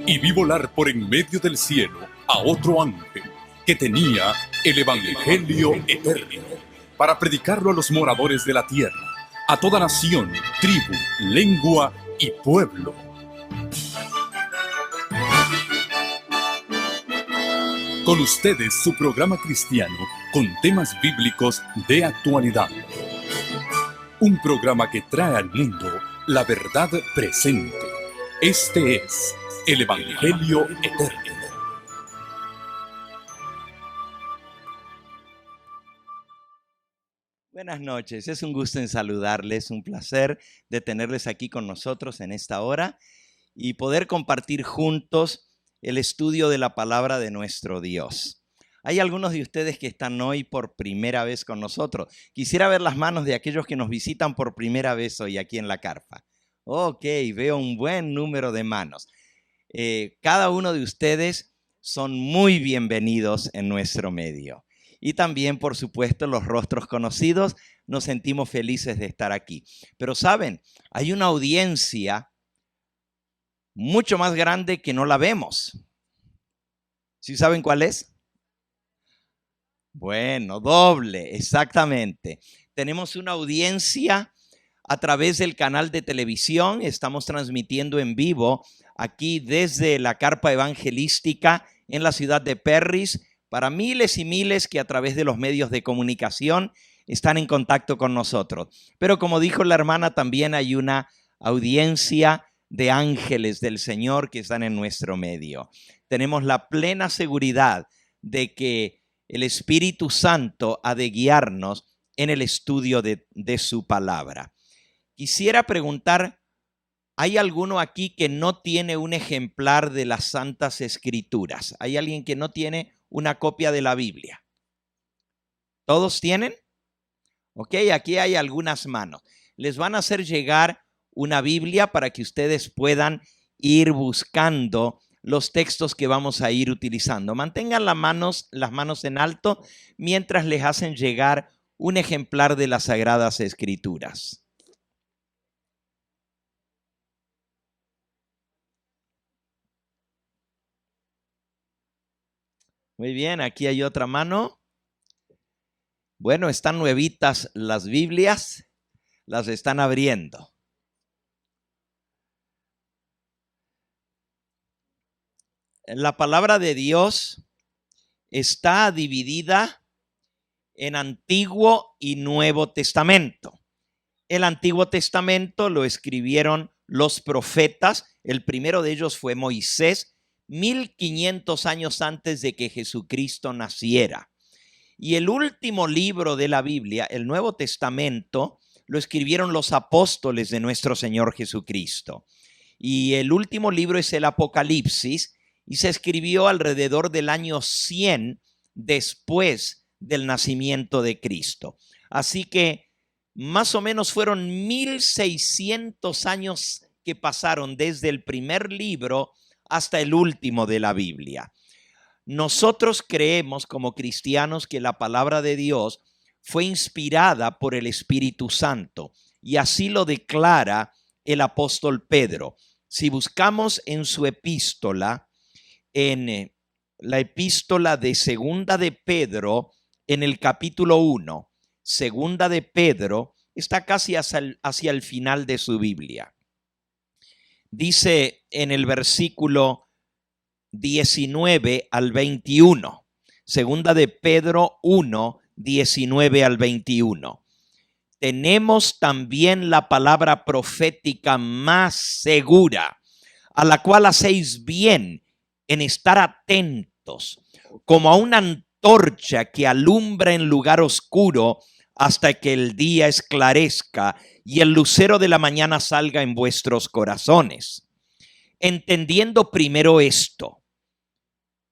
Y vi volar por en medio del cielo a otro ángel que tenía el Evangelio eterno para predicarlo a los moradores de la tierra, a toda nación, tribu, lengua y pueblo. Con ustedes su programa cristiano con temas bíblicos de actualidad. Un programa que trae al mundo la verdad presente. Este es el Evangelio eterno. Buenas noches, es un gusto en saludarles, un placer de tenerles aquí con nosotros en esta hora y poder compartir juntos el estudio de la palabra de nuestro Dios. Hay algunos de ustedes que están hoy por primera vez con nosotros. Quisiera ver las manos de aquellos que nos visitan por primera vez hoy aquí en la carpa. Ok, veo un buen número de manos. Cada uno de ustedes son muy bienvenidos en nuestro medio. Y también, por supuesto, los rostros conocidos, nos sentimos felices de estar aquí. Pero, ¿saben? Hay una audiencia mucho más grande que no la vemos. ¿Sí saben cuál es? Bueno, doble, exactamente. Tenemos una audiencia a través del canal de televisión. Estamos transmitiendo en vivo aquí desde la carpa evangelística en la ciudad de Perris para miles y miles que a través de los medios de comunicación están en contacto con nosotros. Pero como dijo la hermana, también hay una audiencia de ángeles del Señor que están en nuestro medio. Tenemos la plena seguridad de que el Espíritu Santo ha de guiarnos en el estudio de su palabra. Quisiera preguntar, ¿hay alguno aquí que no tiene un ejemplar de las Santas Escrituras? ¿Hay alguien que no tiene una copia de la Biblia? ¿Todos tienen? Ok, aquí hay algunas manos. Les van a hacer llegar una Biblia para que ustedes puedan ir buscando los textos que vamos a ir utilizando. Mantengan las manos en alto mientras les hacen llegar un ejemplar de las Sagradas Escrituras. Muy bien, aquí hay otra mano. Bueno, están nuevitas las Biblias, las están abriendo. La palabra de Dios está dividida en Antiguo y Nuevo Testamento. El Antiguo Testamento lo escribieron los profetas. El primero de ellos fue Moisés, 1500 años antes de que Jesucristo naciera. Y el último libro de la Biblia, el Nuevo Testamento, lo escribieron los apóstoles de nuestro Señor Jesucristo. Y el último libro es el Apocalipsis y se escribió alrededor del año 100 después del nacimiento de Cristo. Así que más o menos fueron 1600 años que pasaron desde el primer libro hasta el último de la Biblia. Nosotros creemos como cristianos que la palabra de Dios fue inspirada por el Espíritu Santo y así lo declara el apóstol Pedro. Si buscamos en su epístola, en la epístola de Segunda de Pedro, en el capítulo 1, Segunda de Pedro, está casi hacia el final de su Biblia. Dice en el versículo 19 al 21, Segunda de Pedro 1, 19 al 21. Tenemos también la palabra profética más segura, a la cual hacéis bien en estar atentos, como a una antorcha que alumbra en lugar oscuro hasta que el día esclarezca y el lucero de la mañana salga en vuestros corazones. Entendiendo primero esto,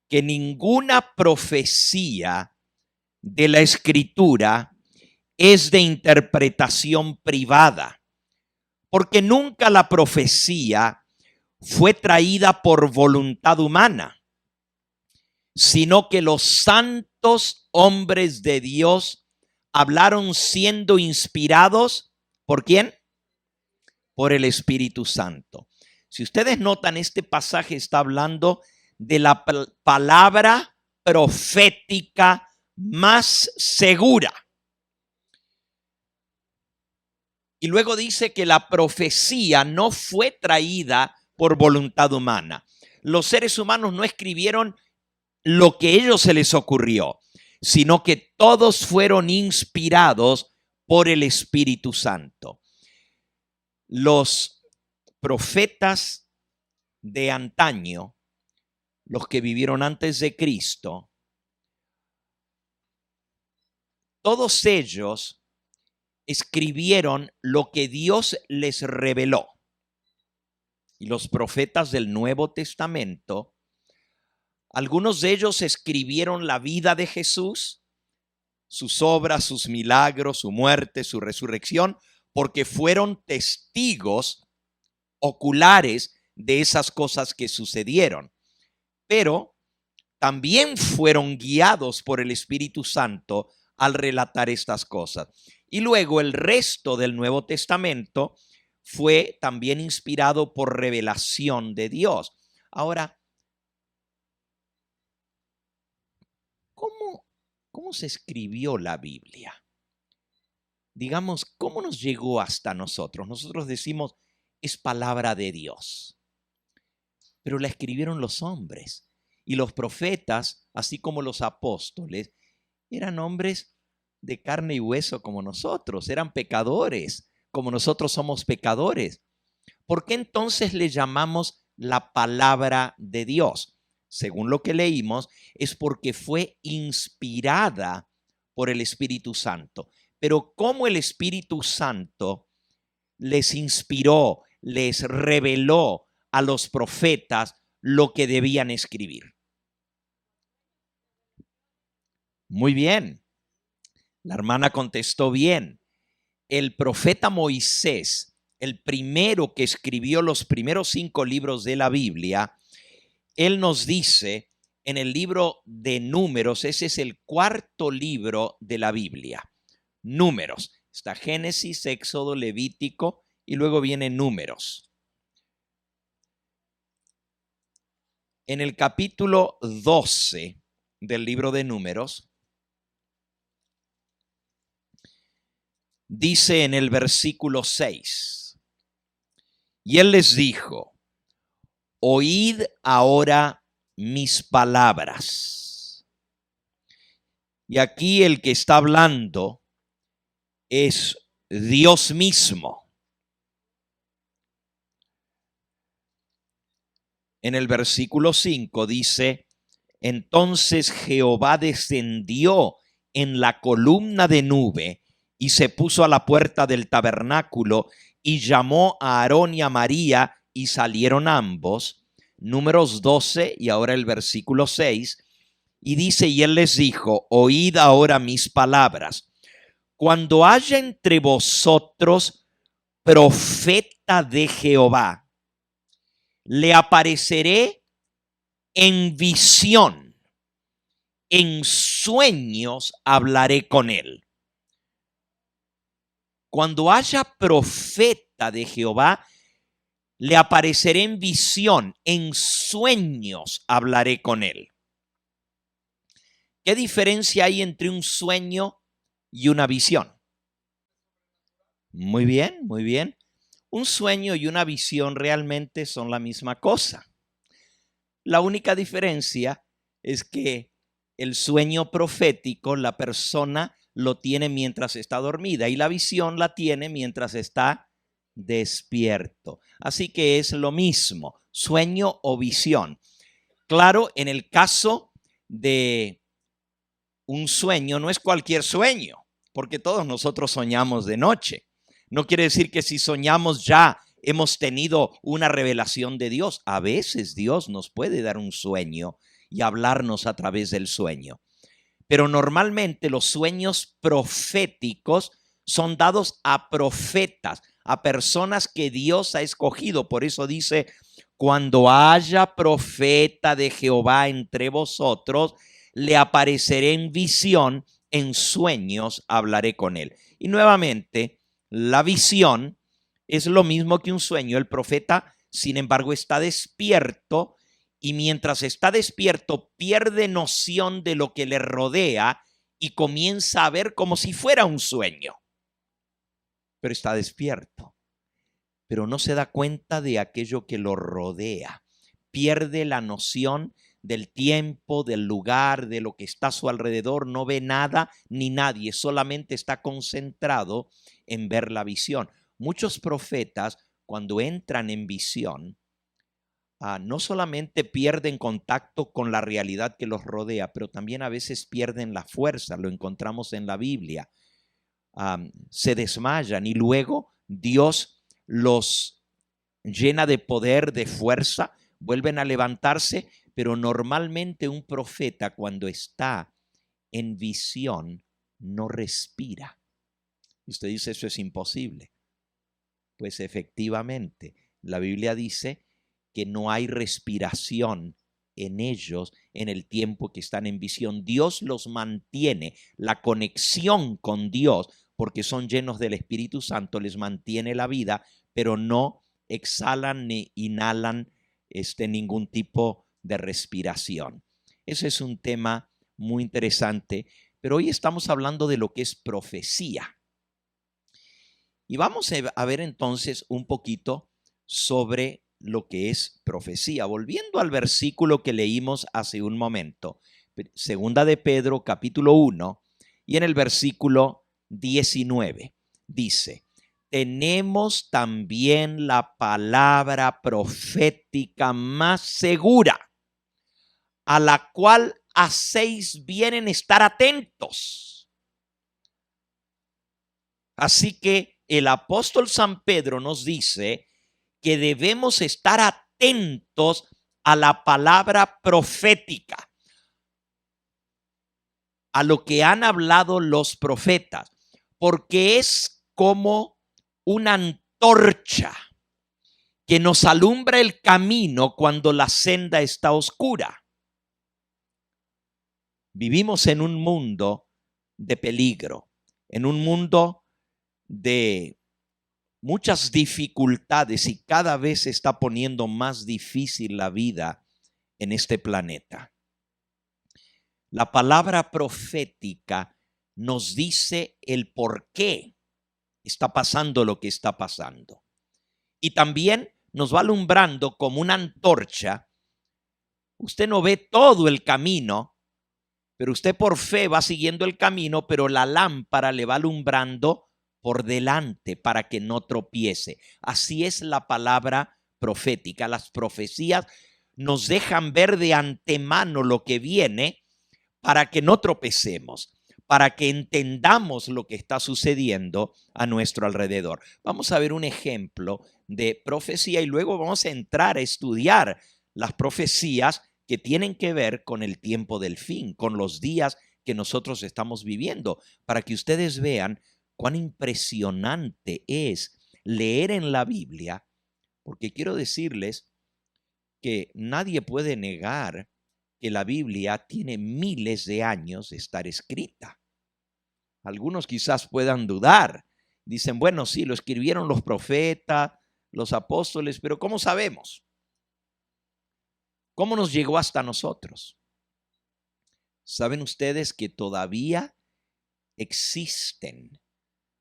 que ninguna profecía de la Escritura es de interpretación privada, porque nunca la profecía fue traída por voluntad humana, sino que los santos hombres de Dios hablaron siendo inspirados, ¿por quién? Por el Espíritu Santo. Si ustedes notan, este pasaje está hablando de la palabra profética más segura. Y luego dice que la profecía no fue traída por voluntad humana. Los seres humanos no escribieron lo que a ellos se les ocurrió, sino que todos fueron inspirados por el Espíritu Santo. Los profetas de antaño, los que vivieron antes de Cristo, todos ellos escribieron lo que Dios les reveló. Y los profetas del Nuevo Testamento, algunos de ellos escribieron la vida de Jesús, sus obras, sus milagros, su muerte, su resurrección, porque fueron testigos oculares de esas cosas que sucedieron. Pero también fueron guiados por el Espíritu Santo al relatar estas cosas. Y luego el resto del Nuevo Testamento fue también inspirado por revelación de Dios. Ahora, ¿cómo se escribió la Biblia? Digamos, ¿cómo nos llegó hasta nosotros? Nosotros decimos, es palabra de Dios. Pero la escribieron los hombres. Y los profetas, así como los apóstoles, eran hombres de carne y hueso como nosotros, eran pecadores, como nosotros somos pecadores. ¿Por qué entonces le llamamos la palabra de Dios? Según lo que leímos, es porque fue inspirada por el Espíritu Santo. Pero ¿cómo el Espíritu Santo les inspiró, les reveló a los profetas lo que debían escribir? Muy bien. La hermana contestó bien. El profeta Moisés, el primero que escribió los primeros 5 libros de la Biblia, él nos dice en el libro de Números, ese es el 4º libro de la Biblia. Números. Está Génesis, Éxodo, Levítico y luego viene Números. En el capítulo 12 del libro de Números, dice en el versículo 6, y él les dijo, oíd ahora mis palabras. Y aquí el que está hablando es Dios mismo. En el versículo 5 dice, entonces Jehová descendió en la columna de nube y se puso a la puerta del tabernáculo y llamó a Aarón y a María y salieron ambos. Números 12 y ahora el versículo 6. Y dice, y él les dijo, oíd ahora mis palabras. Cuando haya entre vosotros profeta de Jehová, le apareceré en visión, en sueños hablaré con él. Cuando haya profeta de Jehová, le apareceré en visión, en sueños hablaré con él. ¿Qué diferencia hay entre un sueño y una visión? Muy bien, muy bien. Un sueño y una visión realmente son la misma cosa. La única diferencia es que el sueño profético, la persona lo tiene mientras está dormida y la visión la tiene mientras está despierto. Así que es lo mismo, sueño o visión. Claro, en el caso de un sueño, no es cualquier sueño, porque todos nosotros soñamos de noche. No quiere decir que si soñamos ya hemos tenido una revelación de Dios. A veces Dios nos puede dar un sueño y hablarnos a través del sueño. Pero normalmente los sueños proféticos son dados a profetas, a personas que Dios ha escogido. Por eso dice, cuando haya profeta de Jehová entre vosotros, le apareceré en visión, en sueños hablaré con él. Y nuevamente, la visión es lo mismo que un sueño. El profeta sin embargo está despierto y mientras está despierto pierde noción de lo que le rodea y comienza a ver como si fuera un sueño. Pero está despierto, pero no se da cuenta de aquello que lo rodea. Pierde la noción del tiempo, del lugar, de lo que está a su alrededor, no ve nada ni nadie, solamente está concentrado en ver la visión. Muchos profetas, cuando entran en visión, no solamente pierden contacto con la realidad que los rodea, pero también a veces pierden la fuerza, lo encontramos en la Biblia. Se desmayan y luego Dios los llena de poder, de fuerza, vuelven a levantarse, pero normalmente un profeta cuando está en visión no respira. Y usted dice, eso es imposible. Pues efectivamente, la Biblia dice que no hay respiración en ellos en el tiempo que están en visión. Dios los mantiene, la conexión con Dios, porque son llenos del Espíritu Santo, les mantiene la vida, pero no exhalan ni inhalan ningún tipo de respiración. Ese es un tema muy interesante, pero hoy estamos hablando de lo que es profecía. Y vamos a ver entonces un poquito sobre lo que es profecía. Volviendo al versículo que leímos hace un momento, segunda de Pedro, capítulo 1, y en el versículo 19, dice: tenemos también la palabra profética más segura, a la cual hacéis bien en estar atentos. Así que el apóstol San Pedro nos dice que debemos estar atentos a la palabra profética, a lo que han hablado los profetas, porque es como una antorcha que nos alumbra el camino cuando la senda está oscura. Vivimos en un mundo de peligro, en un mundo de muchas dificultades y cada vez se está poniendo más difícil la vida en este planeta. La palabra profética nos dice el por qué está pasando lo que está pasando. Y también nos va alumbrando como una antorcha. Usted no ve todo el camino, pero usted por fe va siguiendo el camino, pero la lámpara le va alumbrando por delante para que no tropiece. Así es la palabra profética. Las profecías nos dejan ver de antemano lo que viene para que no tropecemos, para que entendamos lo que está sucediendo a nuestro alrededor. Vamos a ver un ejemplo de profecía y luego vamos a entrar a estudiar las profecías que tienen que ver con el tiempo del fin, con los días que nosotros estamos viviendo, para que ustedes vean cuán impresionante es leer en la Biblia, porque quiero decirles que nadie puede negar que la Biblia tiene miles de años de estar escrita. Algunos quizás puedan dudar. Dicen, bueno, sí, lo escribieron los profetas, los apóstoles, pero ¿cómo sabemos? ¿Cómo nos llegó hasta nosotros? ¿Saben ustedes que todavía existen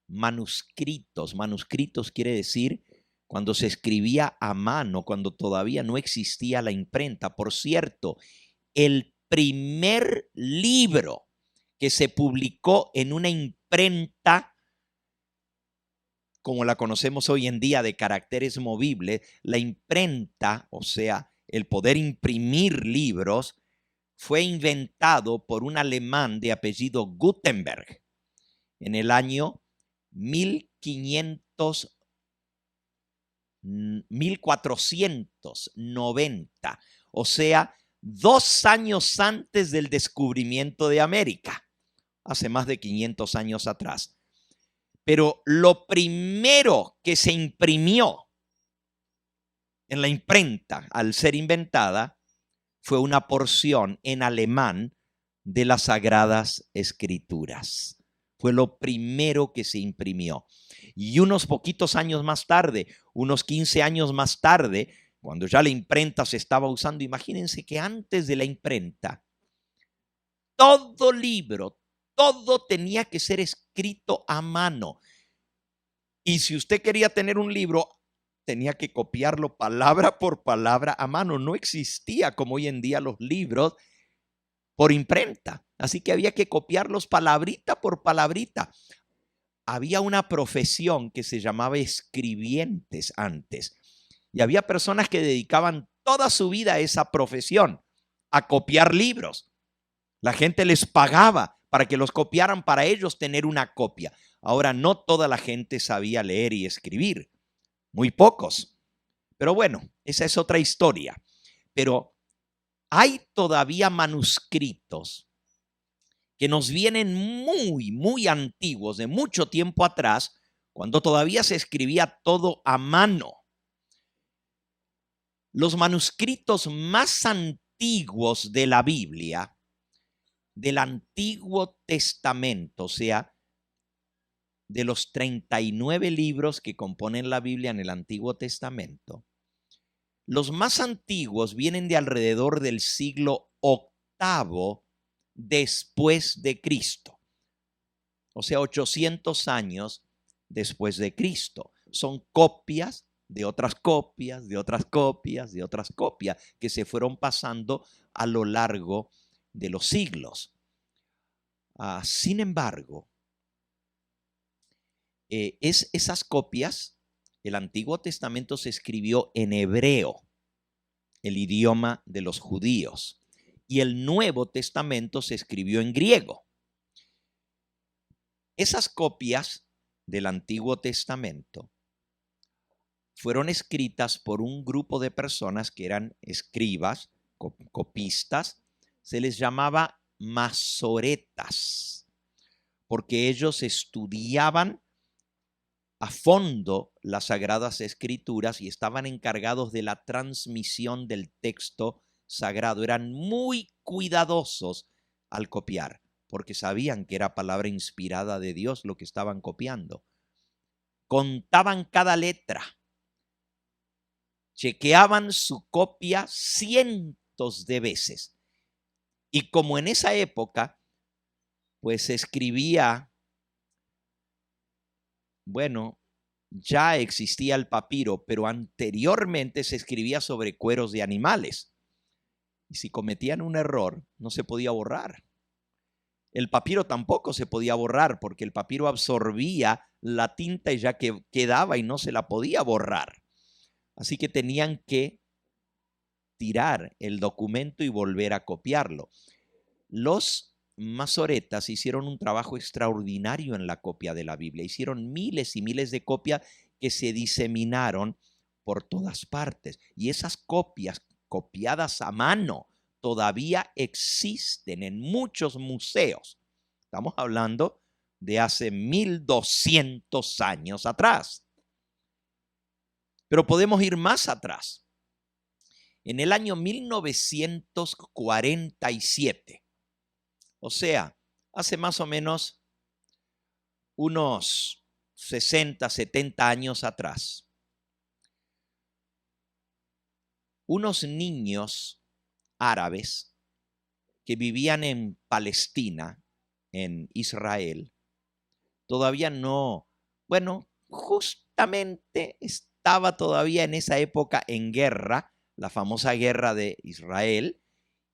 manuscritos? Manuscritos quiere decir cuando se escribía a mano, cuando todavía no existía la imprenta. Por cierto, el primer libro que se publicó en una imprenta como la conocemos hoy en día de caracteres movibles, la imprenta, o sea, el poder imprimir libros, fue inventado por un alemán de apellido Gutenberg en el año 1490, o sea, 2 años antes del descubrimiento de América, hace más de 500 años atrás. Pero lo primero que se imprimió en la imprenta al ser inventada fue una porción en alemán de las Sagradas Escrituras. Fue lo primero que se imprimió. Y unos poquitos años más tarde, unos 15 años más tarde, cuando ya la imprenta se estaba usando, imagínense que antes de la imprenta, todo libro, todo tenía que ser escrito a mano. Y si usted quería tener un libro, tenía que copiarlo palabra por palabra a mano. No existía como hoy en día los libros por imprenta. Así que había que copiarlos palabrita por palabrita. Había una profesión que se llamaba escribientes antes. Y había personas que dedicaban toda su vida a esa profesión, a copiar libros. La gente les pagaba para que los copiaran para ellos tener una copia. Ahora, no toda la gente sabía leer y escribir. Muy pocos. Pero bueno, esa es otra historia. Pero hay todavía manuscritos que nos vienen muy, muy antiguos, de mucho tiempo atrás, cuando todavía se escribía todo a mano. Los manuscritos más antiguos de la Biblia, del Antiguo Testamento, o sea, de los 39 libros que componen la Biblia en el Antiguo Testamento, los más antiguos vienen de alrededor del siglo VIII después de Cristo. O sea, 800 años después de Cristo. Son copias de otras copias, de otras copias, de otras copias que se fueron pasando a lo largo de los siglos. Sin embargo, esas copias, el Antiguo Testamento se escribió en hebreo, el idioma de los judíos, y el Nuevo Testamento se escribió en griego. Esas copias del Antiguo Testamento fueron escritas por un grupo de personas que eran escribas, copistas, se les llamaba masoretas, porque ellos estudiaban a fondo las Sagradas Escrituras y estaban encargados de la transmisión del texto sagrado. Eran muy cuidadosos al copiar, porque sabían que era palabra inspirada de Dios lo que estaban copiando. Contaban cada letra, chequeaban su copia cientos de veces. Y como en esa época, pues se escribía, bueno, ya existía el papiro, pero anteriormente se escribía sobre cueros de animales. Y si cometían un error, no se podía borrar. El papiro tampoco se podía borrar porque el papiro absorbía la tinta y ya que quedaba y no se la podía borrar. Así que tenían que tirar el documento y volver a copiarlo. Los masoretas hicieron un trabajo extraordinario en la copia de la Biblia. Hicieron miles y miles de copias que se diseminaron por todas partes. Y esas copias copiadas a mano todavía existen en muchos museos. Estamos hablando de hace 1200 años atrás. Pero podemos ir más atrás. En el año 1947, o sea, hace más o menos unos 60, 70 años atrás, unos niños árabes que vivían en Palestina, en Israel, todavía no, bueno, justamente estaba todavía en esa época en guerra, la famosa guerra de Israel,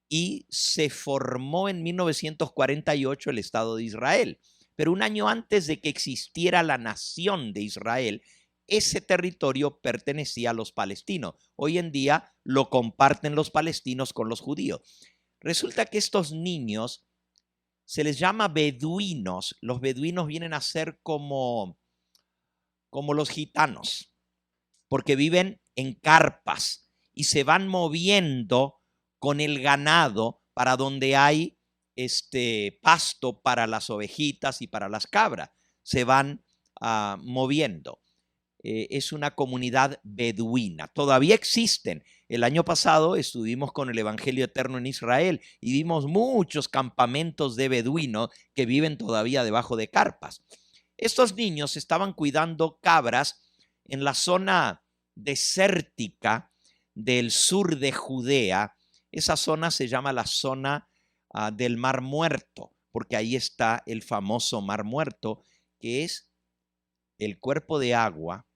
y se formó en 1948 el Estado de Israel. Pero un año antes de que existiera la nación de Israel, ese territorio pertenecía a los palestinos. Hoy en día lo comparten los palestinos con los judíos. Resulta que estos niños se les llama beduinos. Los beduinos vienen a ser como los gitanos, porque viven en carpas y se van moviendo con el ganado para donde hay pasto para las ovejitas y para las cabras. Se van moviendo. Es una comunidad beduina. Todavía existen. El año pasado estuvimos con el Evangelio Eterno en Israel y vimos muchos campamentos de beduinos que viven todavía debajo de carpas. Estos niños estaban cuidando cabras en la zona desértica del sur de Judea. Esa zona se llama la zona del Mar Muerto, porque ahí está el famoso Mar Muerto, que es el cuerpo de agua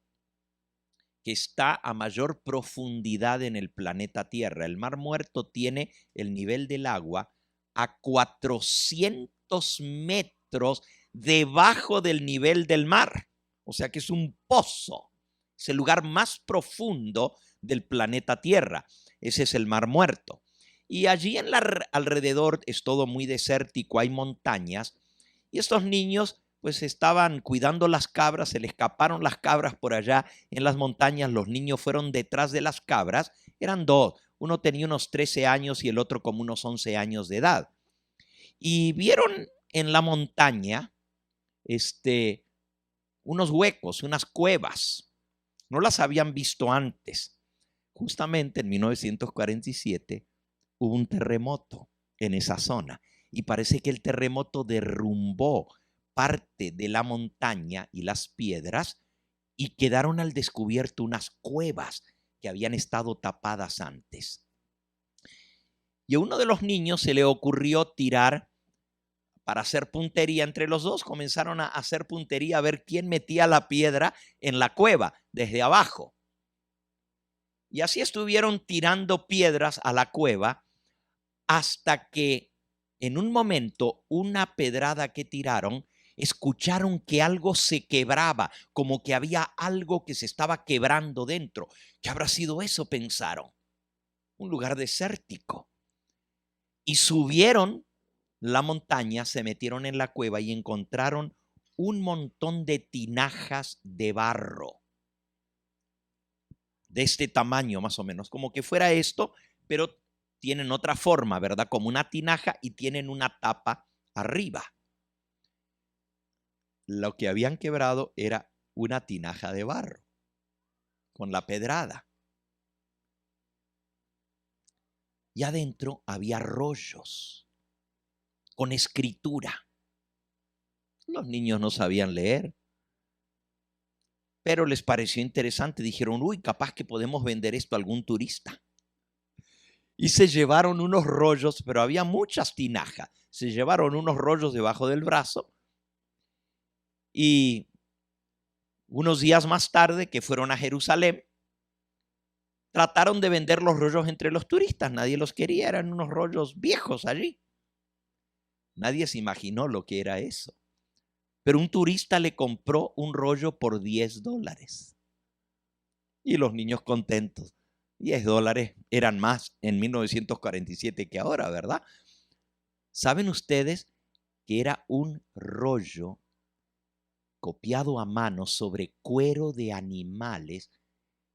que está a mayor profundidad en el planeta Tierra. El Mar Muerto tiene el nivel del agua a 400 metros debajo del nivel del mar. O sea que es un pozo. Es el lugar más profundo del planeta Tierra. Ese es el Mar Muerto. Y allí alrededor es todo muy desértico, hay montañas. Y estos niños pues estaban cuidando las cabras, se le escaparon las cabras por allá en las montañas, los niños fueron detrás de las cabras, eran dos, uno tenía unos 13 años y el otro como unos 11 años de edad. Y vieron en la montaña unos huecos, unas cuevas, no las habían visto antes. Justamente en 1947 hubo un terremoto en esa zona y parece que el terremoto derrumbó parte de la montaña y las piedras y quedaron al descubierto unas cuevas que habían estado tapadas antes. Y a uno de los niños se le ocurrió tirar para hacer puntería. Entre los dos comenzaron a hacer puntería a ver quién metía la piedra en la cueva desde abajo. Y así estuvieron tirando piedras a la cueva hasta que en un momento una pedrada que tiraron escucharon que algo se quebraba, como que había algo que se estaba quebrando dentro. ¿Qué habrá sido eso?, pensaron. Un lugar desértico. Y subieron la montaña, se metieron en la cueva y encontraron un montón de tinajas de barro. De este tamaño más o menos, como que fuera esto, pero tienen otra forma, ¿verdad? Como una tinaja y tienen una tapa arriba. Lo que habían quebrado era una tinaja de barro con la pedrada. Y adentro había rollos con escritura. Los niños no sabían leer, pero les pareció interesante. Dijeron, uy, capaz que podemos vender esto a algún turista. Y se llevaron unos rollos, pero había muchas tinajas. Se llevaron unos rollos debajo del brazo y unos días más tarde que fueron a Jerusalén, trataron de vender los rollos entre los turistas. Nadie los quería, eran unos rollos viejos allí. Nadie se imaginó lo que era eso. Pero un turista le compró un rollo por $10. Y los niños contentos. $10 eran más en 1947 que ahora, ¿verdad? ¿Saben ustedes que era un rollo copiado a mano sobre cuero de animales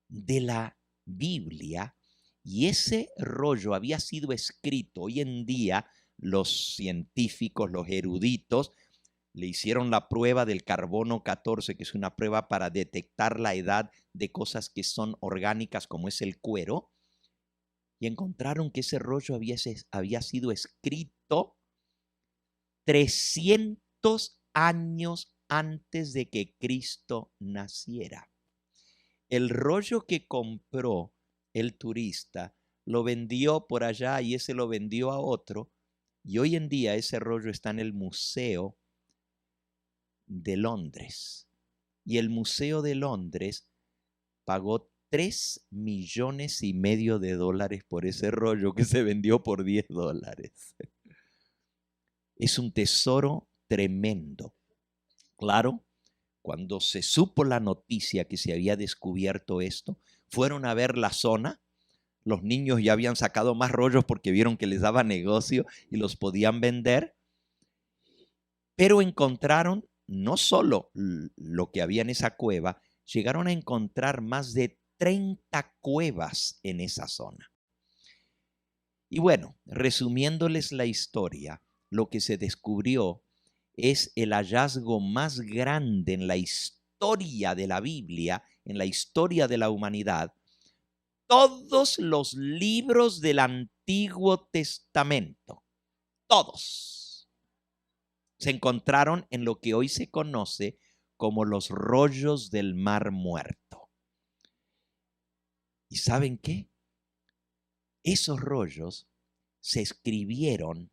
de la Biblia? Y ese rollo había sido escrito. Hoy en día los científicos, los eruditos, le hicieron la prueba del carbono 14, que es una prueba para detectar la edad de cosas que son orgánicas, como es el cuero, y encontraron que ese rollo había sido escrito 300 años antes de que Cristo naciera. El rollo que compró el turista lo vendió por allá y ese lo vendió a otro, y hoy en día ese rollo está en el Museo de Londres. Y el Museo de Londres pagó $3,5 millones por ese rollo que se vendió por $10. Es un tesoro tremendo. Claro, cuando se supo la noticia que se había descubierto esto, fueron a ver la zona. Los niños ya habían sacado más rollos porque vieron que les daba negocio y los podían vender. Pero encontraron no solo lo que había en esa cueva, llegaron a encontrar más de 30 cuevas en esa zona. Y bueno, resumiéndoles la historia, lo que se descubrió es el hallazgo más grande en la historia de la Biblia, en la historia de la humanidad. Todos los libros del Antiguo Testamento, todos, se encontraron en lo que hoy se conoce como los rollos del Mar Muerto. ¿Y saben qué? Esos rollos se escribieron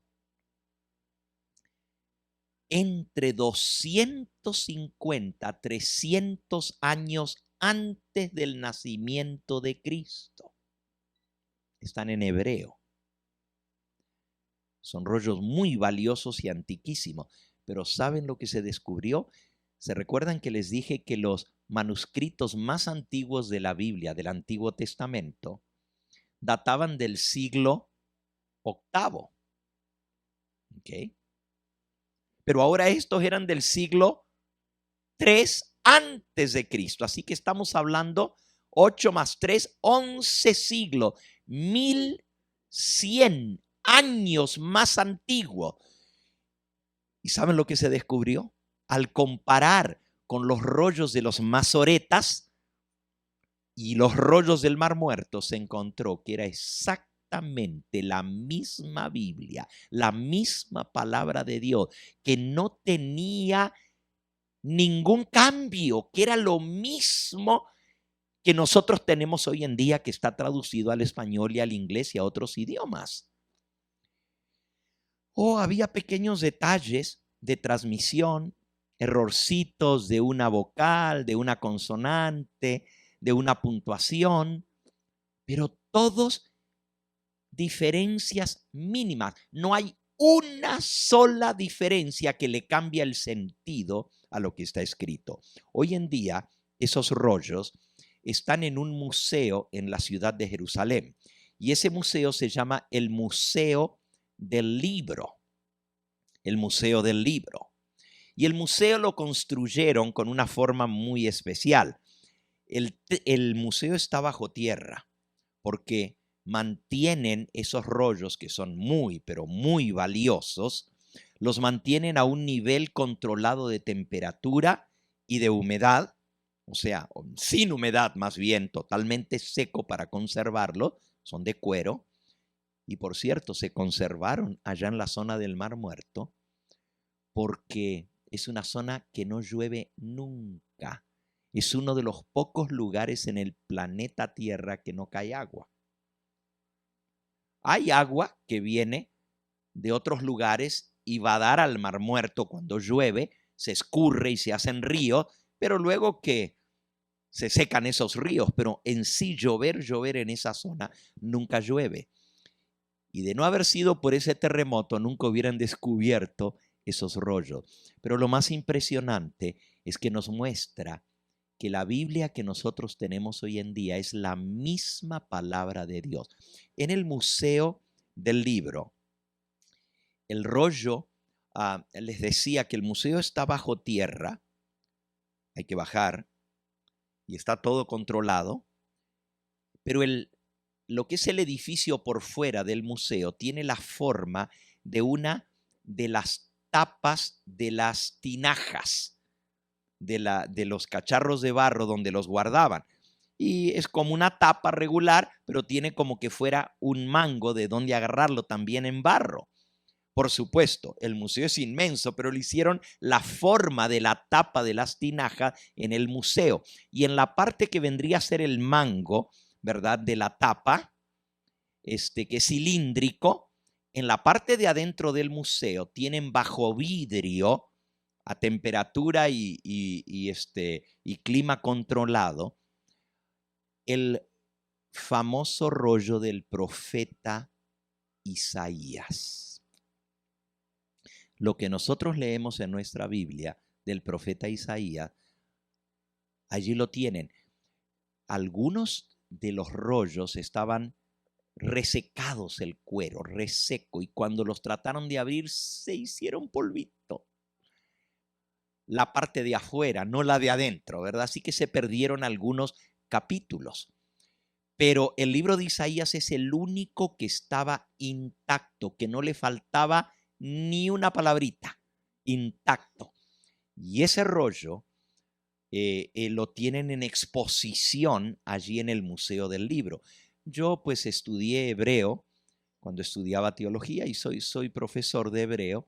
entre 250 a 300 años antes del nacimiento de Cristo. Están en hebreo. Son rollos muy valiosos y antiquísimos. Pero ¿saben lo que se descubrió? ¿Se recuerdan que les dije que los manuscritos más antiguos de la Biblia, del Antiguo Testamento, databan del siglo VIII? ¿Ok? Pero ahora estos eran del siglo III antes de Cristo. Así que estamos hablando 8 más 3, 11 siglos, 1100 años más antiguo. ¿Y saben lo que se descubrió? Al comparar con los rollos de los masoretas y los rollos del Mar Muerto, se encontró que era exactamente la misma Biblia, la misma palabra de Dios, que no tenía ningún cambio, que era lo mismo que nosotros tenemos hoy en día, que está traducido al español y al inglés y a otros idiomas. Había pequeños detalles de transmisión, errorcitos de una vocal, de una consonante, de una puntuación, pero todos diferencias mínimas. No hay una sola diferencia que le cambie el sentido a lo que está escrito. Hoy en día, esos rollos están en un museo en la ciudad de Jerusalén, y ese museo se llama el Museo del Libro. El Museo del Libro. Y el museo lo construyeron con una forma muy especial. El museo está bajo tierra porque mantienen esos rollos, que son muy, pero muy valiosos, los mantienen a un nivel controlado de temperatura y de humedad, o sea, sin humedad, más bien totalmente seco para conservarlo. Son de cuero. Y por cierto, se conservaron allá en la zona del Mar Muerto porque es una zona que no llueve nunca. Es uno de los pocos lugares en el planeta Tierra que no cae agua. Hay agua que viene de otros lugares y va a dar al Mar Muerto cuando llueve, se escurre y se hacen ríos, pero luego que se secan esos ríos, pero en sí llover en esa zona nunca llueve. Y de no haber sido por ese terremoto, nunca hubieran descubierto esos rollos. Pero lo más impresionante es que nos muestra que la Biblia que nosotros tenemos hoy en día es la misma palabra de Dios. En el Museo del Libro, el rollo, les decía que el museo está bajo tierra, hay que bajar y está todo controlado, pero lo que es el edificio por fuera del museo tiene la forma de una de las tapas de las tinajas, de los cacharros de barro donde los guardaban. Y es como una tapa regular, pero tiene como que fuera un mango de donde agarrarlo, también en barro. Por supuesto, el museo es inmenso, pero le hicieron la forma de la tapa de las tinajas en el museo. Y en la parte que vendría a ser el mango, ¿verdad?, de la tapa, que es cilíndrico, en la parte de adentro del museo tienen bajo vidrio a temperatura y clima controlado el famoso rollo del profeta Isaías. Lo que nosotros leemos en nuestra Biblia del profeta Isaías, allí lo tienen. Algunos de los rollos estaban resecados, el cuero, reseco, y cuando los trataron de abrir se hicieron polvito. La parte de afuera, no la de adentro, ¿verdad? Así que se perdieron algunos capítulos. Pero el libro de Isaías es el único que estaba intacto, que no le faltaba ni una palabrita, intacto. Y ese rollo lo tienen en exposición allí en el Museo del Libro. Yo pues estudié hebreo cuando estudiaba teología y soy profesor de hebreo,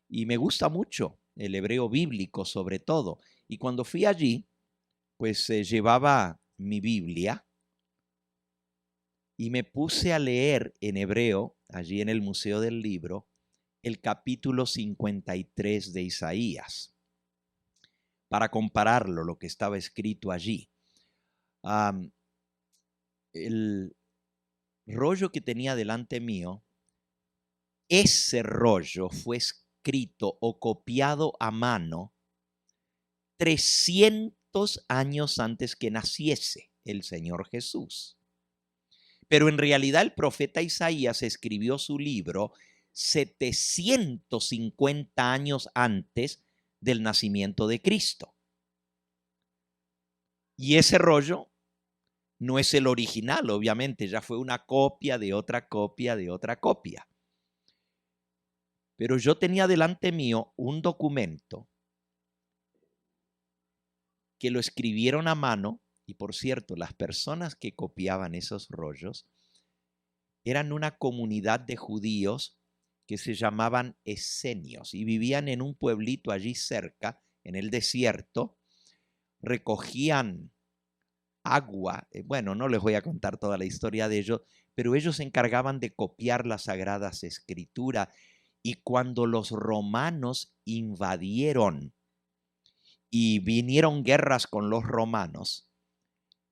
y me gusta mucho el hebreo bíblico sobre todo. Y cuando fui allí, pues llevaba mi Biblia y me puse a leer en hebreo, allí en el Museo del Libro, el capítulo 53 de Isaías, para compararlo, lo que estaba escrito allí. El rollo que tenía delante mío, ese rollo fue escrito o copiado a mano 300 años antes que naciese el Señor Jesús. Pero en realidad el profeta Isaías escribió su libro 750 años antes del nacimiento de Cristo. Y ese rollo no es el original, obviamente, ya fue una copia de otra copia de otra copia. Pero yo tenía delante mío un documento que lo escribieron a mano, y por cierto, las personas que copiaban esos rollos eran una comunidad de judíos que se llamaban esenios y vivían en un pueblito allí cerca, en el desierto, recogían agua. Bueno, no les voy a contar toda la historia de ellos, pero ellos se encargaban de copiar las Sagradas Escrituras. Y cuando los romanos invadieron y vinieron guerras con los romanos,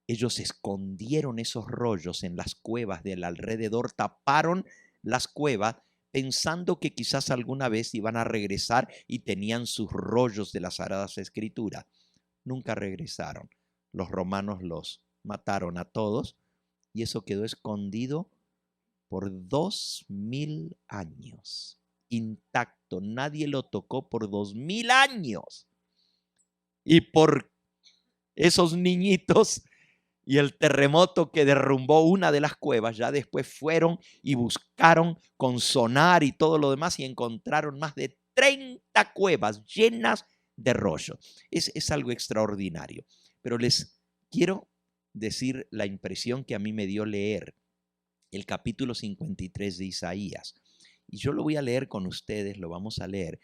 ellos escondieron esos rollos en las cuevas del alrededor, taparon las cuevas pensando que quizás alguna vez iban a regresar y tenían sus rollos de las Sagradas Escrituras. Nunca regresaron. Los romanos los mataron a todos y eso quedó escondido por 2000 años. Intacto, nadie lo tocó por 2000 años. Y por esos niñitos y el terremoto que derrumbó una de las cuevas, ya después fueron y buscaron con sonar y todo lo demás y encontraron más de 30 cuevas llenas de rollos. Es algo extraordinario. Pero les quiero decir la impresión que a mí me dio leer el capítulo 53 de Isaías. Y yo lo voy a leer con ustedes, lo vamos a leer,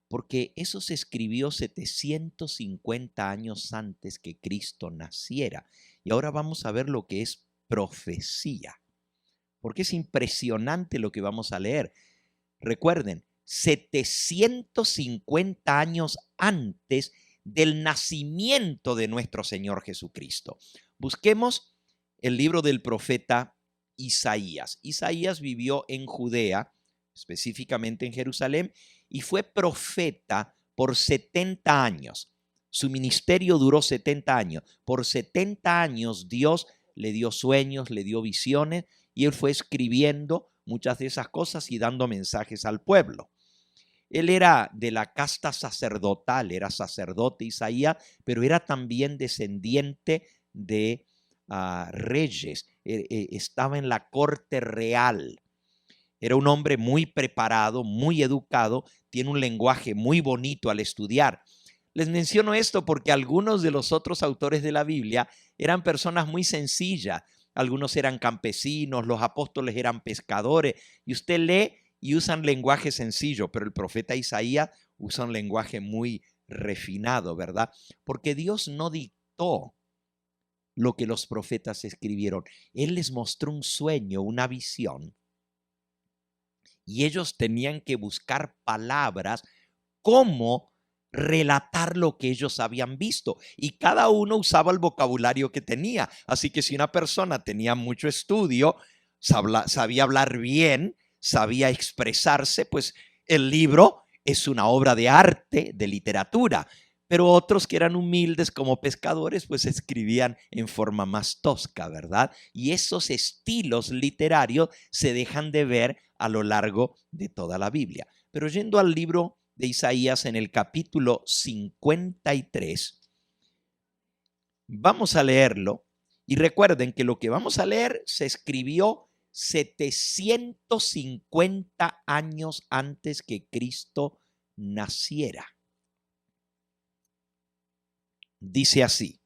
porque eso se escribió 750 años antes que Cristo naciera. Y ahora vamos a ver lo que es profecía, porque es impresionante lo que vamos a leer. Recuerden, 750 años antes del nacimiento de nuestro Señor Jesucristo. Busquemos el libro del profeta Isaías. Isaías vivió en Judea, específicamente en Jerusalén, y fue profeta por 70 años. Su ministerio duró 70 años. Por 70 años Dios le dio sueños, le dio visiones, y él fue escribiendo muchas de esas cosas y dando mensajes al pueblo. Él era de la casta sacerdotal, era sacerdote Isaías, pero era también descendiente de reyes. Estaba en la corte real. Era un hombre muy preparado, muy educado, tiene un lenguaje muy bonito al estudiar. Les menciono esto porque algunos de los otros autores de la Biblia eran personas muy sencillas. Algunos eran campesinos, los apóstoles eran pescadores, y usted lee y usan lenguaje sencillo, pero el profeta Isaías usa un lenguaje muy refinado, ¿verdad? Porque Dios no dictó lo que los profetas escribieron. Él les mostró un sueño, una visión, y ellos tenían que buscar palabras cómo relatar lo que ellos habían visto, y cada uno usaba el vocabulario que tenía. Así que si una persona tenía mucho estudio, sabía hablar bien, sabía expresarse, pues el libro es una obra de arte, de literatura. Pero otros que eran humildes como pescadores, pues escribían en forma más tosca, ¿verdad? Y esos estilos literarios se dejan de ver a lo largo de toda la Biblia. Pero yendo al libro de Isaías en el capítulo 53, vamos a leerlo. Y recuerden que lo que vamos a leer se escribió 750 años antes que Cristo naciera. Dice así: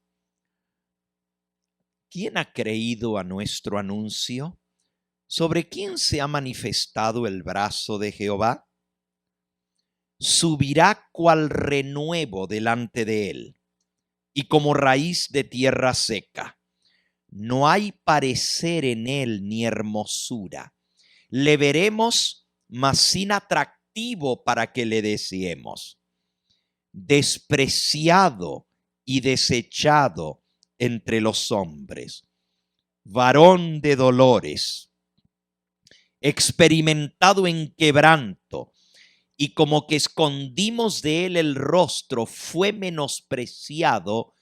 ¿quién ha creído a nuestro anuncio? ¿Sobre quién se ha manifestado el brazo de Jehová? Subirá cual renuevo delante de él. y como raíz de tierra seca. No hay parecer en él ni hermosura. Le veremos, mas sin atractivo para que le deseemos. Despreciado y desechado entre los hombres, varón de dolores, experimentado en quebranto, y como que escondimos de él el rostro, fue menospreciado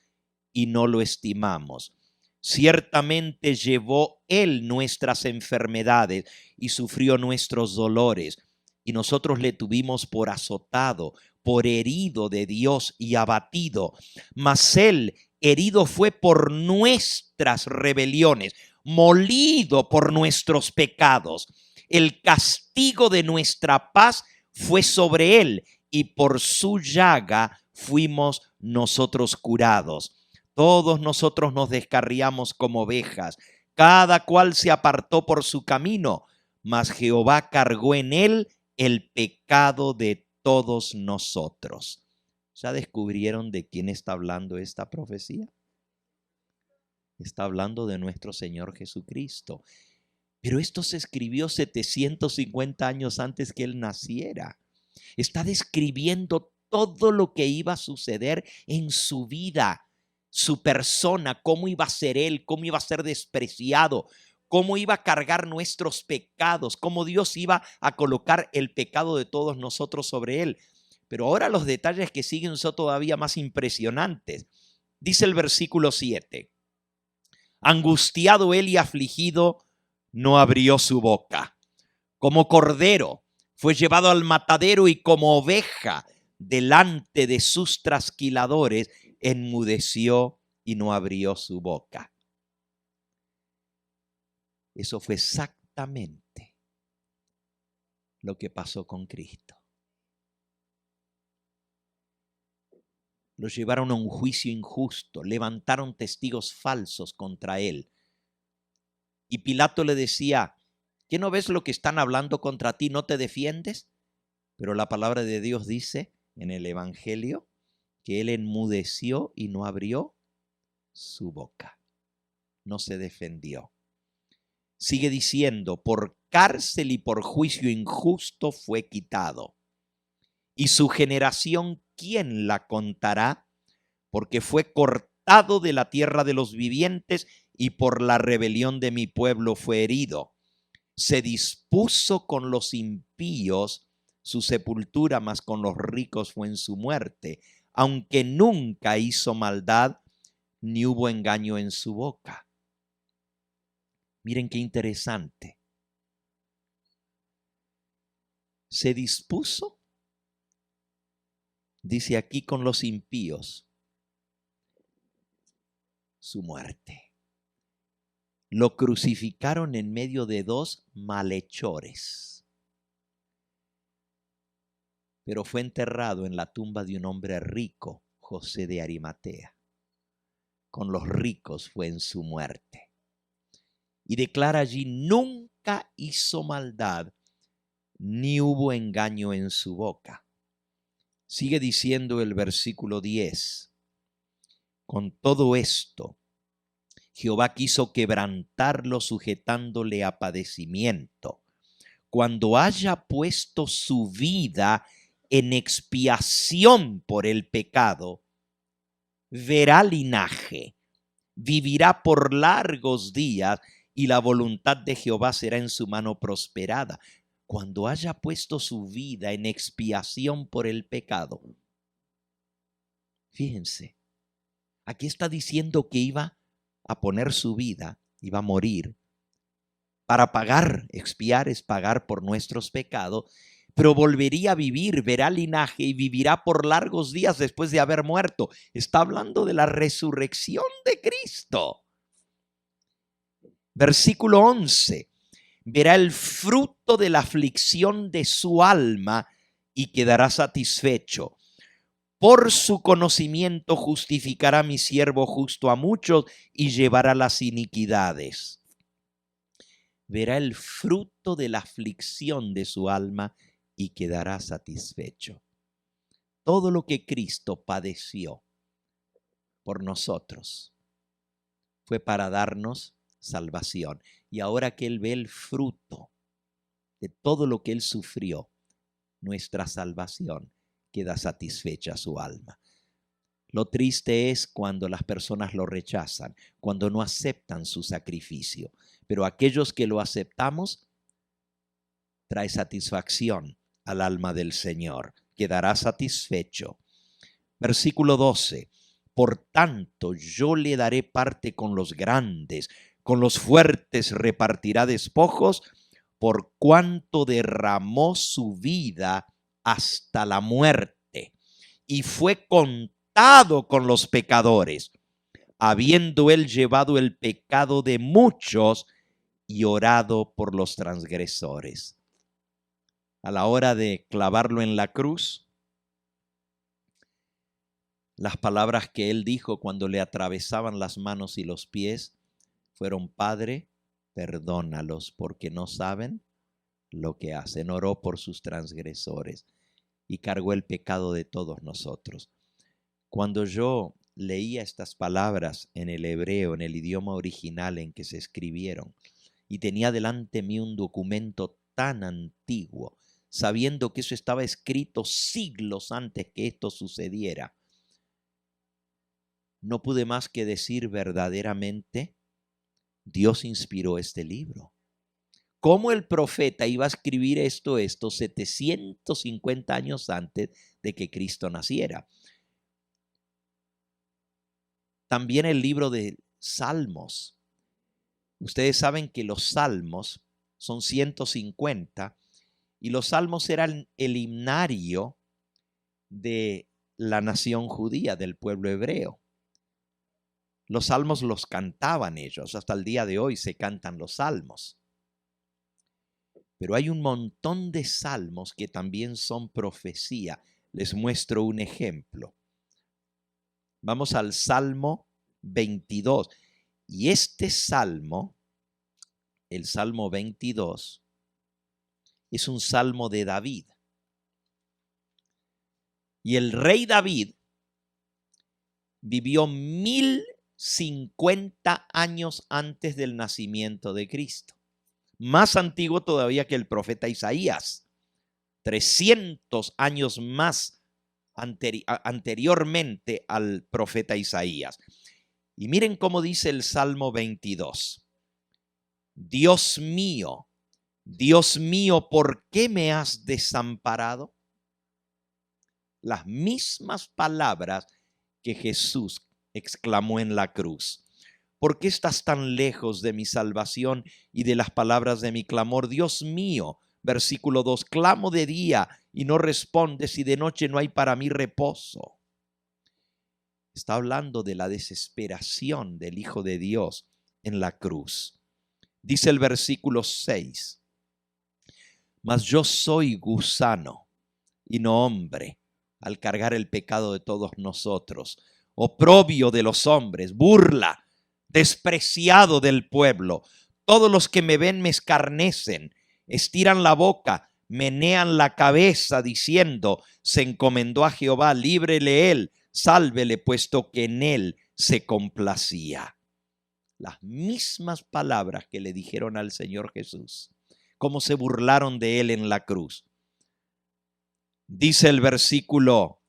y no lo estimamos. Ciertamente llevó él nuestras enfermedades y sufrió nuestros dolores, y nosotros le tuvimos por azotado, por herido de Dios y abatido. Mas él herido fue por nuestras rebeliones, molido por nuestros pecados. El castigo de nuestra paz fue sobre él, y por su llaga fuimos nosotros curados. Todos nosotros nos descarriamos como ovejas, cada cual se apartó por su camino, mas Jehová cargó en él el pecado de todos nosotros. ¿Ya descubrieron de quién está hablando esta profecía? Está hablando de nuestro Señor Jesucristo. Pero esto se escribió 750 años antes que él naciera. Está describiendo todo lo que iba a suceder en su vida, su persona, cómo iba a ser él, cómo iba a ser despreciado, cómo iba a cargar nuestros pecados, cómo Dios iba a colocar el pecado de todos nosotros sobre él. Pero ahora los detalles que siguen son todavía más impresionantes. Dice el versículo 7. Angustiado él y afligido, no abrió su boca. Como cordero fue llevado al matadero, y como oveja delante de sus trasquiladores, enmudeció y no abrió su boca. Eso fue exactamente lo que pasó con Cristo. Lo llevaron a un juicio injusto, levantaron testigos falsos contra él. Y Pilato le decía: ¿qué no ves lo que están hablando contra ti? ¿No te defiendes? Pero la palabra de Dios dice en el Evangelio que él enmudeció y no abrió su boca. No se defendió. Sigue diciendo: por cárcel y por juicio injusto fue quitado. Y su generación, ¿quién la contará? Porque fue cortado de la tierra de los vivientes, y por la rebelión de mi pueblo fue herido. Se dispuso con los impíos su sepultura, mas con los ricos fue en su muerte, aunque nunca hizo maldad, ni hubo engaño en su boca. Miren qué interesante. Se dispuso, dice aquí, con los impíos su muerte. Lo crucificaron en medio de dos malhechores, pero fue enterrado en la tumba de un hombre rico, José de Arimatea. Con los ricos fue en su muerte. Y declara allí: nunca hizo maldad, ni hubo engaño en su boca. Sigue diciendo el versículo 10. Con todo esto, Jehová quiso quebrantarlo, sujetándole a padecimiento. Cuando haya puesto su vida en expiación por el pecado, verá linaje, vivirá por largos días, y la voluntad de Jehová será en su mano prosperada. Cuando haya puesto su vida en expiación por el pecado. Fíjense, aquí está diciendo que iba a poner su vida, iba a morir para pagar. Expiar es pagar por nuestros pecados, pero volvería a vivir, verá linaje y vivirá por largos días después de haber muerto. Está hablando de la resurrección de Cristo. Versículo 11. Verá el fruto de la aflicción de su alma y quedará satisfecho. Por su conocimiento justificará mi siervo justo a muchos y llevará las iniquidades. Verá el fruto de la aflicción de su alma y quedará satisfecho. Todo lo que Cristo padeció por nosotros. Fue para darnos salvación. Y ahora que Él ve el fruto de todo lo que Él sufrió, nuestra salvación, queda satisfecha su alma. Lo triste es cuando las personas lo rechazan, cuando no aceptan su sacrificio. Pero aquellos que lo aceptamos, trae satisfacción al alma del Señor. Quedará satisfecho. Versículo 12. Por tanto, yo le daré parte con los grandes, con los fuertes repartirá despojos, por cuanto derramó su vida hasta la muerte, y fue contado con los pecadores, habiendo él llevado el pecado de muchos y orado por los transgresores. A la hora de clavarlo en la cruz, las palabras que él dijo cuando le atravesaban las manos y los pies fueron: Padre, perdónalos porque no saben lo que hacen. Oró por sus transgresores y cargó el pecado de todos nosotros. Cuando yo leía estas palabras en el hebreo, en el idioma original en que se escribieron, y tenía delante mí un documento tan antiguo, sabiendo que eso estaba escrito siglos antes que esto sucediera, no pude más que decir: verdaderamente Dios inspiró este libro. ¿Cómo el profeta iba a escribir esto 750 años antes de que Cristo naciera? También el libro de Salmos. Ustedes saben que los Salmos son 150 y los Salmos eran el himnario de la nación judía, del pueblo hebreo. Los salmos los cantaban ellos, hasta el día de hoy se cantan los salmos. Pero hay un montón de salmos que también son profecía. Les muestro un ejemplo. Vamos al Salmo 22. Y este salmo, el Salmo 22, es un salmo de David. Y el rey David vivió 1050 años antes del nacimiento de Cristo. Más antiguo todavía que el profeta Isaías. 300 años más anteriormente al profeta Isaías. Y miren cómo dice el Salmo 22. Dios mío, ¿por qué me has desamparado? Las mismas palabras que Jesús exclamó en la cruz. ¿Por qué estás tan lejos de mi salvación y de las palabras de mi clamor? Dios mío, versículo 2, clamo de día y no respondes, y de noche no hay para mí reposo. Está hablando de la desesperación del Hijo de Dios en la cruz. Dice el versículo 6, mas yo soy gusano y no hombre, al cargar el pecado de todos nosotros, oprobio de los hombres, burla, despreciado del pueblo. Todos los que me ven me escarnecen, estiran la boca, menean la cabeza, diciendo: se encomendó a Jehová, líbrele él, sálvele, puesto que en él se complacía. Las mismas palabras que le dijeron al Señor Jesús, cómo se burlaron de él en la cruz. Dice el versículo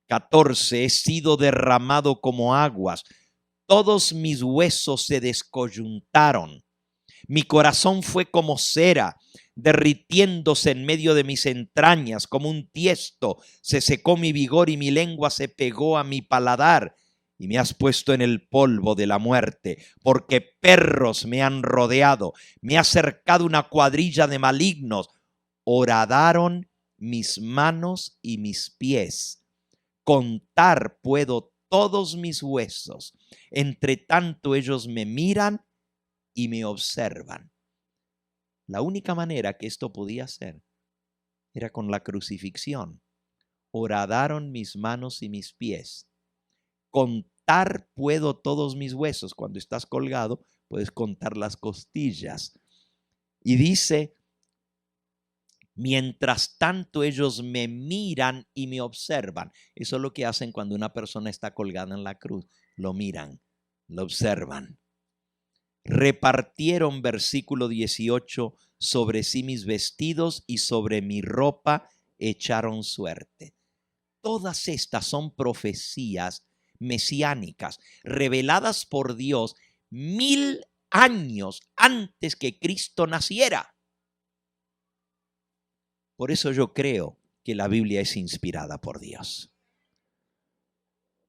14, he sido derramado como aguas, todos mis huesos se descoyuntaron, mi corazón fue como cera, derritiéndose en medio de mis entrañas, como un tiesto, se secó mi vigor y mi lengua se pegó a mi paladar, y me has puesto en el polvo de la muerte, porque perros me han rodeado, me ha cercado una cuadrilla de malignos, horadaron mis manos y mis pies. Contar puedo todos mis huesos, entre tanto ellos me miran y me observan. La única manera que esto podía ser era con la crucifixión. Horadaron mis manos y mis pies. Contar puedo todos mis huesos. Cuando estás colgado, puedes contar las costillas. Y dice, Mientras tanto, ellos me miran y me observan. Eso es lo que hacen cuando una persona está colgada en la cruz. Lo miran, lo observan. Repartieron, versículo 18, sobre sí mis vestidos y sobre mi ropa echaron suerte. Todas estas son profecías mesiánicas, reveladas por Dios 1000 años antes que Cristo naciera. Por eso yo creo que la Biblia es inspirada por Dios,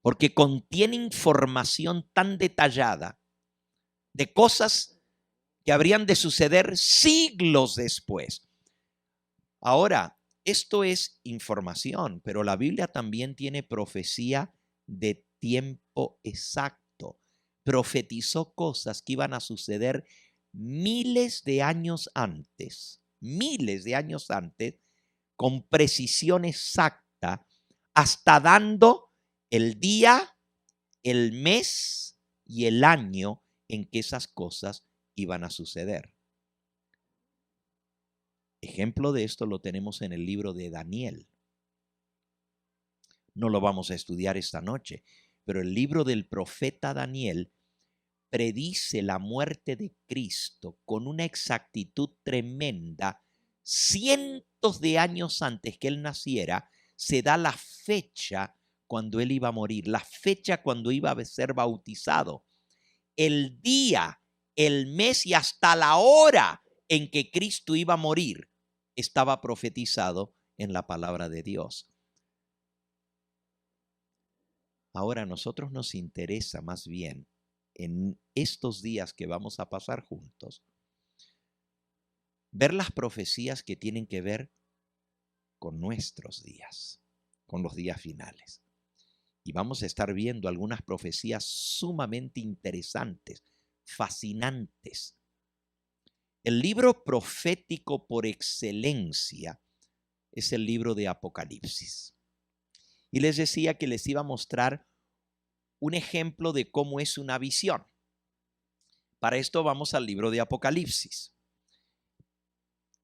porque contiene información tan detallada de cosas que habrían de suceder siglos después. Ahora, esto es información, pero la Biblia también tiene profecía de tiempo exacto. Profetizó cosas que iban a suceder miles de años antes, con precisión exacta, hasta dando el día, el mes y el año en que esas cosas iban a suceder. Ejemplo de esto lo tenemos en el libro de Daniel. No lo vamos a estudiar esta noche, pero el libro del profeta Daniel predice la muerte de Cristo con una exactitud tremenda. Cientos de años antes que él naciera, se da la fecha cuando él iba a morir, la fecha cuando iba a ser bautizado, el día, el mes y hasta la hora en que Cristo iba a morir estaba profetizado en la palabra de Dios. Ahora a nosotros nos interesa más bien en estos días que vamos a pasar juntos, ver las profecías que tienen que ver con nuestros días, con los días finales. Y vamos a estar viendo algunas profecías sumamente interesantes, fascinantes. El libro profético por excelencia es el libro de Apocalipsis. Y les decía que les iba a mostrar un ejemplo de cómo es una visión. Para esto vamos al libro de Apocalipsis.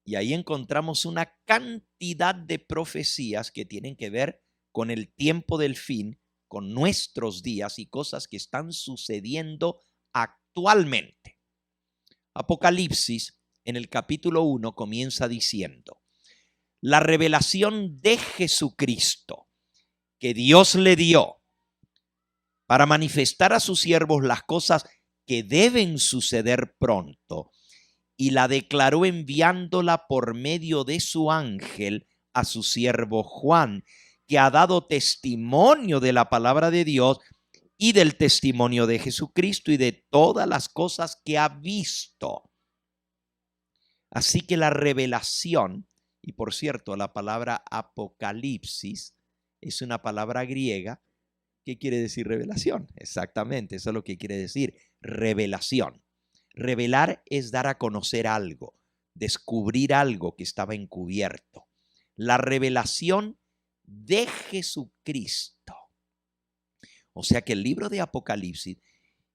Y ahí encontramos una cantidad de profecías que tienen que ver con el tiempo del fin, con nuestros días y cosas que están sucediendo actualmente. Apocalipsis, en el capítulo 1, comienza diciendo: la revelación de Jesucristo que Dios le dio para manifestar a sus siervos las cosas que deben suceder pronto, y la declaró enviándola por medio de su ángel a su siervo Juan, que ha dado testimonio de la palabra de Dios y del testimonio de Jesucristo y de todas las cosas que ha visto. Así que la revelación, y por cierto, la palabra Apocalipsis es una palabra griega que quiere decir revelación. Exactamente, eso es lo que quiere decir, revelación. Revelar es dar a conocer algo, descubrir algo que estaba encubierto. La revelación de Jesucristo. O sea que el libro de Apocalipsis,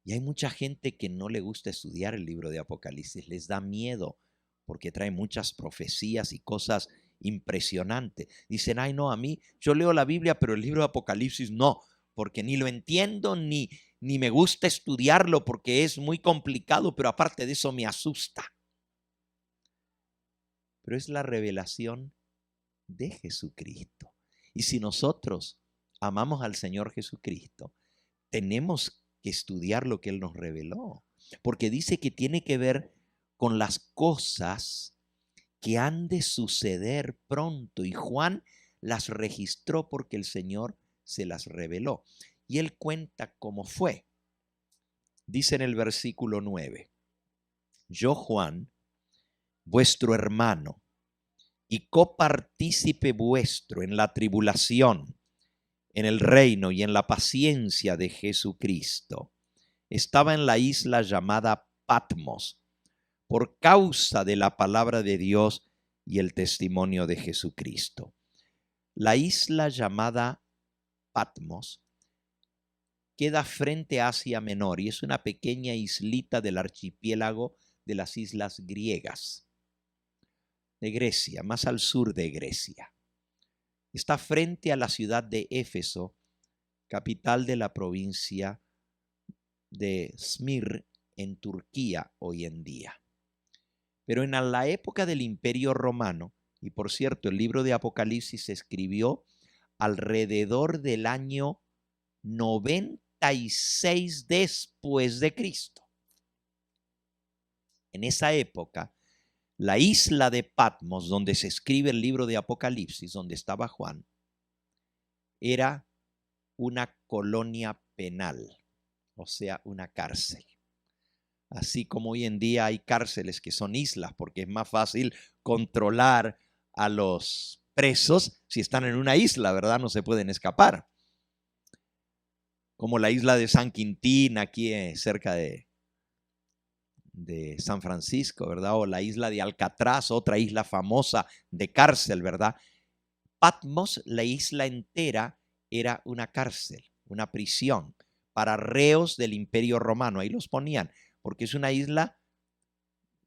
y hay mucha gente que no le gusta estudiar el libro de Apocalipsis, les da miedo porque trae muchas profecías y cosas impresionantes. Dicen, ay no, a mí, yo leo la Biblia, pero el libro de Apocalipsis no, porque ni lo entiendo, ni me gusta estudiarlo porque es muy complicado, pero aparte de eso me asusta. Pero es la revelación de Jesucristo. Y si nosotros amamos al Señor Jesucristo, tenemos que estudiar lo que Él nos reveló, porque dice que tiene que ver con las cosas que han de suceder pronto, y Juan las registró porque el Señor se las reveló. Y él cuenta cómo fue. Dice en el versículo 9, yo Juan, vuestro hermano y copartícipe vuestro en la tribulación, en el reino y en la paciencia de Jesucristo, estaba en la isla llamada Patmos por causa de la palabra de Dios y el testimonio de Jesucristo. La isla llamada Patmos queda frente a Asia Menor y es una pequeña islita del archipiélago de las islas griegas. de Grecia, más al sur de Grecia. Está frente a la ciudad de Éfeso, capital de la provincia de Smir en Turquía hoy en día. Pero en la época del Imperio Romano, y por cierto, el libro de Apocalipsis se escribió alrededor del año 96 después de Cristo. En esa época, la isla de Patmos, donde se escribe el libro de Apocalipsis, donde estaba Juan, era una colonia penal, o sea, una cárcel. Así como hoy en día hay cárceles que son islas, porque es más fácil controlar a los presos si están en una isla, ¿verdad? No se pueden escapar. Como la isla de San Quintín, aquí cerca de San Francisco, ¿verdad? O la isla de Alcatraz, otra isla famosa de cárcel, ¿verdad? Patmos, la isla entera, era una cárcel, una prisión para reos del Imperio Romano. Ahí los ponían, porque es una isla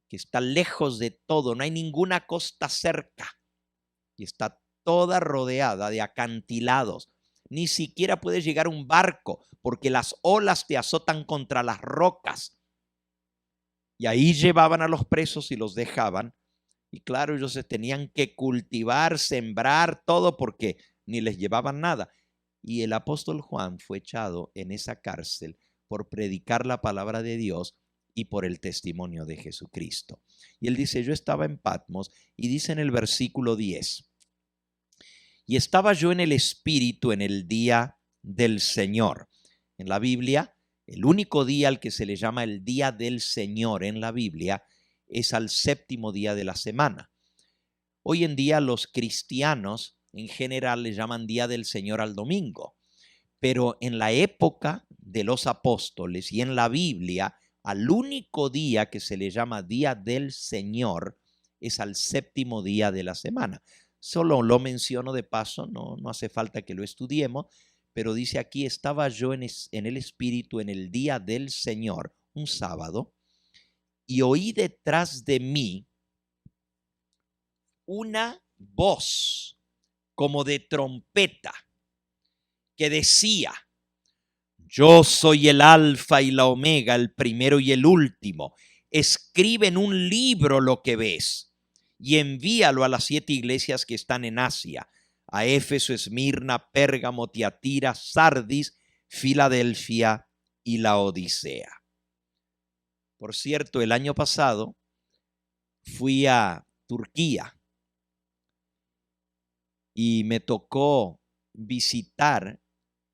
que está lejos de todo, no hay ninguna costa cerca y está toda rodeada de acantilados. Ni siquiera puede llegar un barco porque las olas te azotan contra las rocas. Y ahí llevaban a los presos y los dejaban. Y claro, ellos se tenían que cultivar, sembrar, todo porque ni les llevaban nada. Y el apóstol Juan fue echado en esa cárcel por predicar la palabra de Dios y por el testimonio de Jesucristo. Y él dice, yo estaba en Patmos, y dice en el versículo 10, y estaba yo en el Espíritu en el día del Señor. En la Biblia, el único día al que se le llama el día del Señor en la Biblia es al séptimo día de la semana. Hoy en día los cristianos en general le llaman día del Señor al domingo, pero en la época de los apóstoles y en la Biblia, al único día que se le llama día del Señor es al séptimo día de la semana. Solo lo menciono de paso, no hace falta que lo estudiemos, pero dice aquí, estaba yo en el Espíritu en el día del Señor, un sábado, y oí detrás de mí una voz como de trompeta que decía, yo soy el Alfa y la Omega, el primero y el último. Escribe en un libro lo que ves y envíalo a las 7 iglesias que están en Asia, a Éfeso, Esmirna, Pérgamo, Tiatira, Sardis, Filadelfia y la Odisea. Por cierto, el año pasado fui a Turquía y me tocó visitar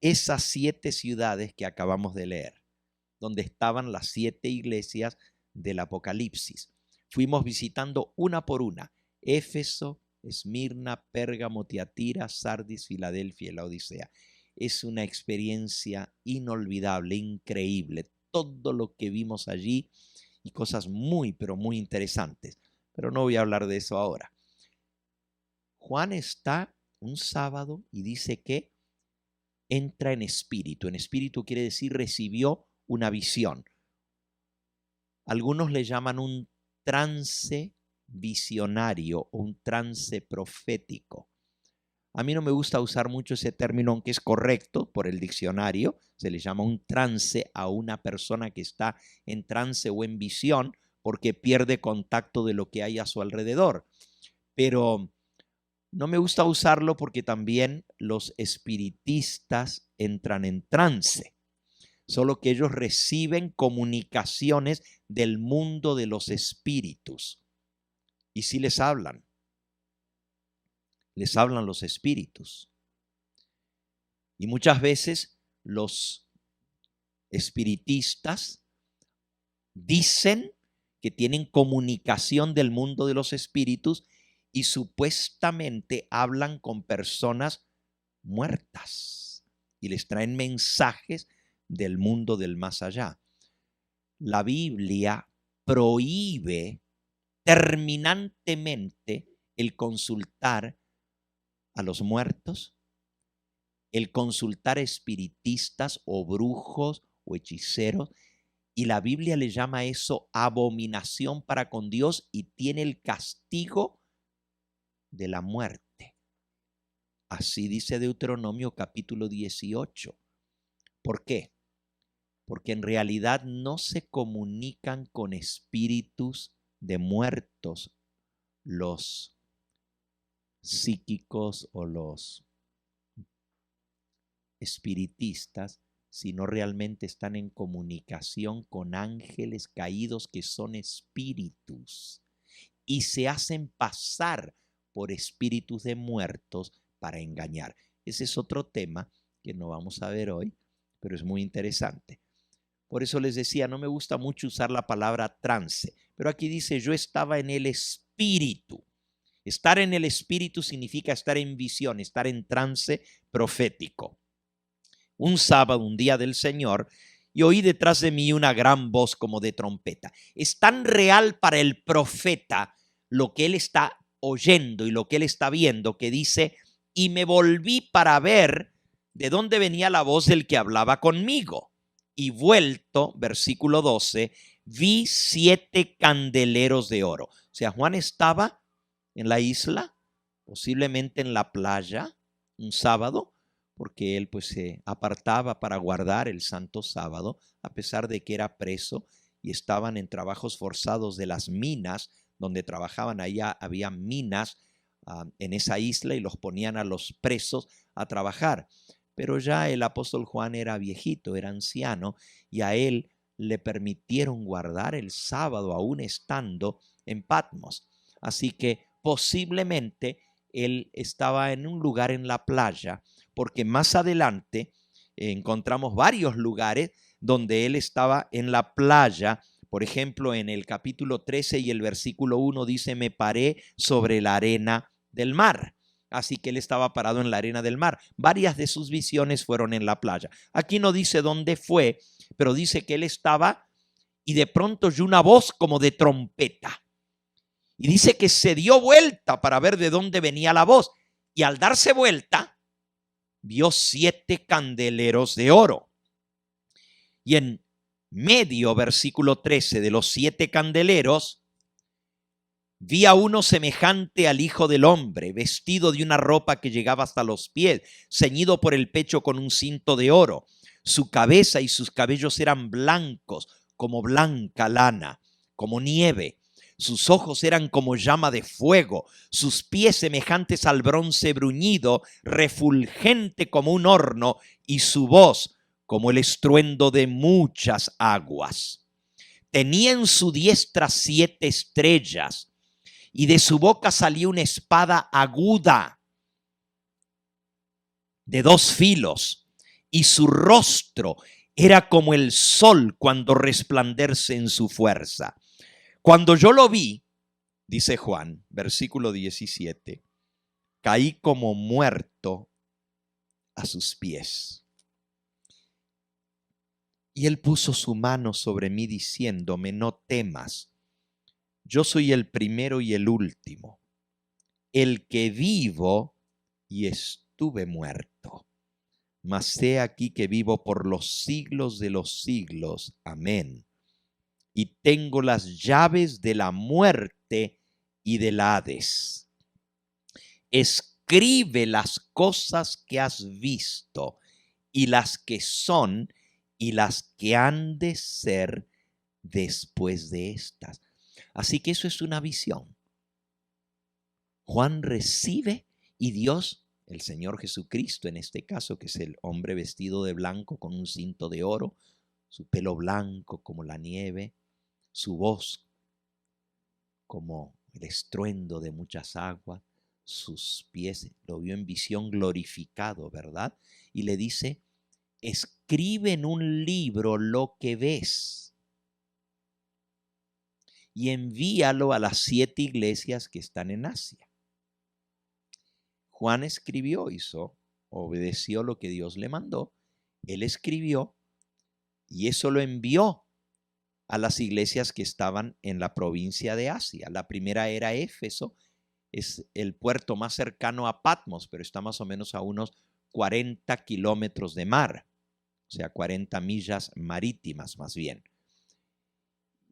esas 7 ciudades que acabamos de leer, donde estaban las 7 iglesias del Apocalipsis. Fuimos visitando una por una, Éfeso, Esmirna, Pérgamo, Tiatira, Sardis, Filadelfia y la Odisea. Es una experiencia inolvidable, increíble, todo lo que vimos allí y cosas muy, pero muy interesantes. Pero no voy a hablar de eso ahora. Juan está un sábado y dice que entra en espíritu. En espíritu quiere decir recibió una visión. Algunos le llaman un trance visionario o un trance profético. A mí no me gusta usar mucho ese término, aunque es correcto por el diccionario. Se le llama un trance a una persona que está en trance o en visión porque pierde contacto de lo que hay a su alrededor. Pero no me gusta usarlo porque también los espiritistas entran en trance, solo que ellos reciben comunicaciones del mundo de los espíritus y sí les hablan los espíritus. Y muchas veces los espiritistas dicen que tienen comunicación del mundo de los espíritus y supuestamente hablan con personas muertas y les traen mensajes del mundo del más allá. La Biblia prohíbe terminantemente el consultar a los muertos, el consultar espiritistas o brujos o hechiceros, y la Biblia le llama eso abominación para con Dios y tiene el castigo de la muerte. Así dice Deuteronomio capítulo 18. ¿Por qué? Porque en realidad no se comunican con espíritus de muertos los psíquicos o los espiritistas, sino realmente están en comunicación con ángeles caídos que son espíritus y se hacen pasar por espíritus de muertos para engañar. Ese es otro tema que no vamos a ver hoy, pero es muy interesante. Por eso les decía, no me gusta mucho usar la palabra trance, pero aquí dice, yo estaba en el espíritu. Estar en el espíritu significa estar en visión, estar en trance profético. Un sábado, un día del Señor, y oí detrás de mí una gran voz como de trompeta. Es tan real para el profeta lo que él está oyendo y lo que él está viendo, que dice, y me volví para ver de dónde venía la voz del que hablaba conmigo. Y vuelto, versículo 12, vi 7 candeleros de oro. O sea, Juan estaba en la isla, posiblemente en la playa, un sábado, porque él pues se apartaba para guardar el santo sábado, a pesar de que era preso y estaban en trabajos forzados de las minas, donde trabajaban allá, había minas en esa isla y los ponían a los presos a trabajar. Pero ya el apóstol Juan era viejito, era anciano, y a él le permitieron guardar el sábado aún estando en Patmos. Así que posiblemente él estaba en un lugar en la playa, porque más adelante encontramos varios lugares donde él estaba en la playa. Por ejemplo, en el capítulo 13 y el versículo 1 dice, me paré sobre la arena del mar. Así que él estaba parado en la arena del mar. Varias de sus visiones fueron en la playa. Aquí no dice dónde fue, pero dice que él estaba y de pronto oyó una voz como de trompeta. Y dice que se dio vuelta para ver de dónde venía la voz. Y al darse vuelta, vio 7 candeleros de oro. Y en medio, versículo 13, de los 7 candeleros, vi a uno semejante al Hijo del Hombre, vestido de una ropa que llegaba hasta los pies, ceñido por el pecho con un cinto de oro. Su cabeza y sus cabellos eran blancos, como blanca lana, como nieve. Sus ojos eran como llama de fuego, sus pies semejantes al bronce bruñido, refulgente como un horno, y su voz como el estruendo de muchas aguas. Tenía en su diestra 7 estrellas, y de su boca salía una espada aguda de 2 filos, y su rostro era como el sol cuando resplandece en su fuerza. Cuando yo lo vi, dice Juan, versículo 17, caí como muerto a sus pies. Y él puso su mano sobre mí diciéndome, no temas, yo soy el primero y el último, el que vivo y estuve muerto. Mas he aquí que vivo por los siglos de los siglos. Amén. Y tengo las llaves de la muerte y del Hades. Escribe las cosas que has visto y las que son y las que han de ser después de estas. Así que eso es una visión. Juan recibe y Dios, el Señor Jesucristo en este caso, que es el hombre vestido de blanco con un cinto de oro, su pelo blanco como la nieve, su voz como el estruendo de muchas aguas, sus pies, lo vio en visión glorificado, ¿verdad? Y le dice, escribe en un libro lo que ves y envíalo a las 7 iglesias que están en Asia. Juan escribió, obedeció lo que Dios le mandó. Él escribió y eso lo envió a las iglesias que estaban en la provincia de Asia. La primera era Éfeso, es el puerto más cercano a Patmos, pero está más o menos a unos 40 kilómetros de mar, o sea, 40 millas marítimas más bien.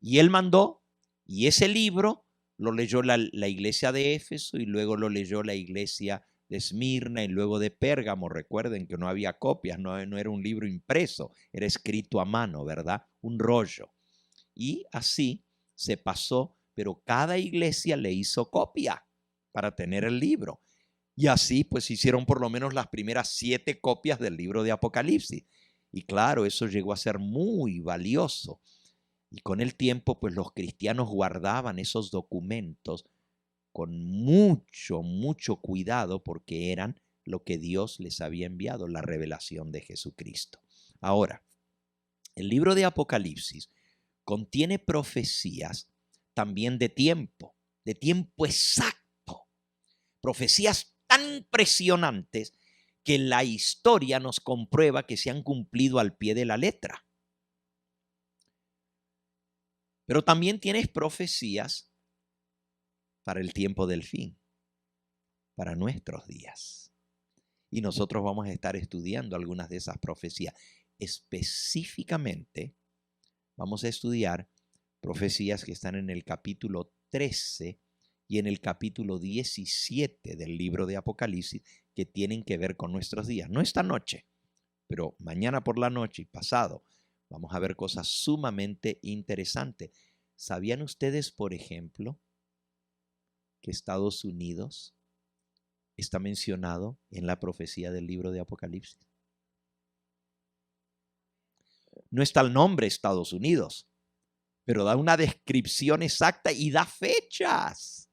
Y él mandó, y ese libro lo leyó la iglesia de Éfeso y luego lo leyó la iglesia de Esmirna y luego de Pérgamo. Recuerden que no había copias, no era un libro impreso, era escrito a mano, ¿verdad? Un rollo. Y así se pasó, pero cada iglesia le hizo copia para tener el libro. Y así pues hicieron por lo menos las primeras 7 copias del libro de Apocalipsis. Y claro, eso llegó a ser muy valioso. Y con el tiempo pues los cristianos guardaban esos documentos con mucho cuidado porque eran lo que Dios les había enviado, la revelación de Jesucristo. Ahora, el libro de Apocalipsis contiene profecías también de tiempo exacto, profecías tan impresionantes que la historia nos comprueba que se han cumplido al pie de la letra. Pero también tienes profecías para el tiempo del fin, para nuestros días. Y nosotros vamos a estar estudiando algunas de esas profecías. Específicamente, vamos a estudiar profecías que están en el capítulo 13 y en el capítulo 17 del libro de Apocalipsis, que tienen que ver con nuestros días. No esta noche, pero mañana por la noche y pasado vamos a ver cosas sumamente interesantes. ¿Sabían ustedes, por ejemplo, que Estados Unidos está mencionado en la profecía del libro de Apocalipsis? No está el nombre Estados Unidos, pero da una descripción exacta y da fechas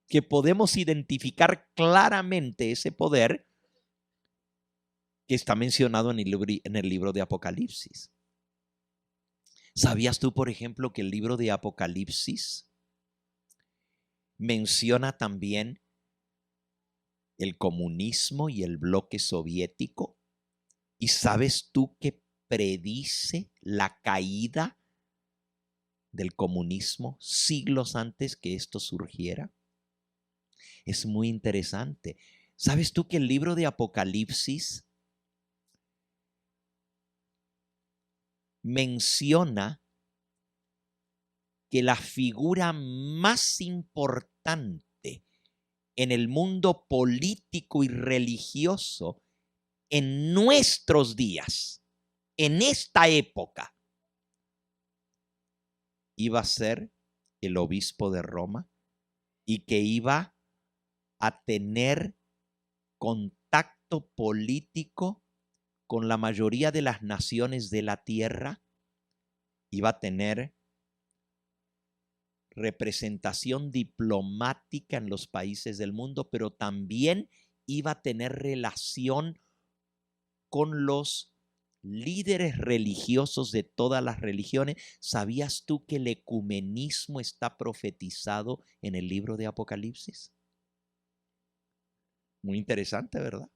que podemos identificar claramente ese poder que está mencionado en el libro de Apocalipsis. ¿Sabías tú, por ejemplo, que el libro de Apocalipsis menciona también el comunismo y el bloque soviético? ¿Y sabes tú que predice la caída del comunismo siglos antes que esto surgiera? Es muy interesante. ¿Sabes tú que el libro de Apocalipsis menciona que la figura más importante en el mundo político y religioso en nuestros días, en esta época, iba a ser el obispo de Roma y que iba a tener contacto político con la mayoría de las naciones de la tierra, iba a tener representación diplomática en los países del mundo, pero también iba a tener relación con los líderes religiosos de todas las religiones. ¿Sabías tú que el ecumenismo está profetizado en el libro de Apocalipsis? Muy interesante, ¿verdad?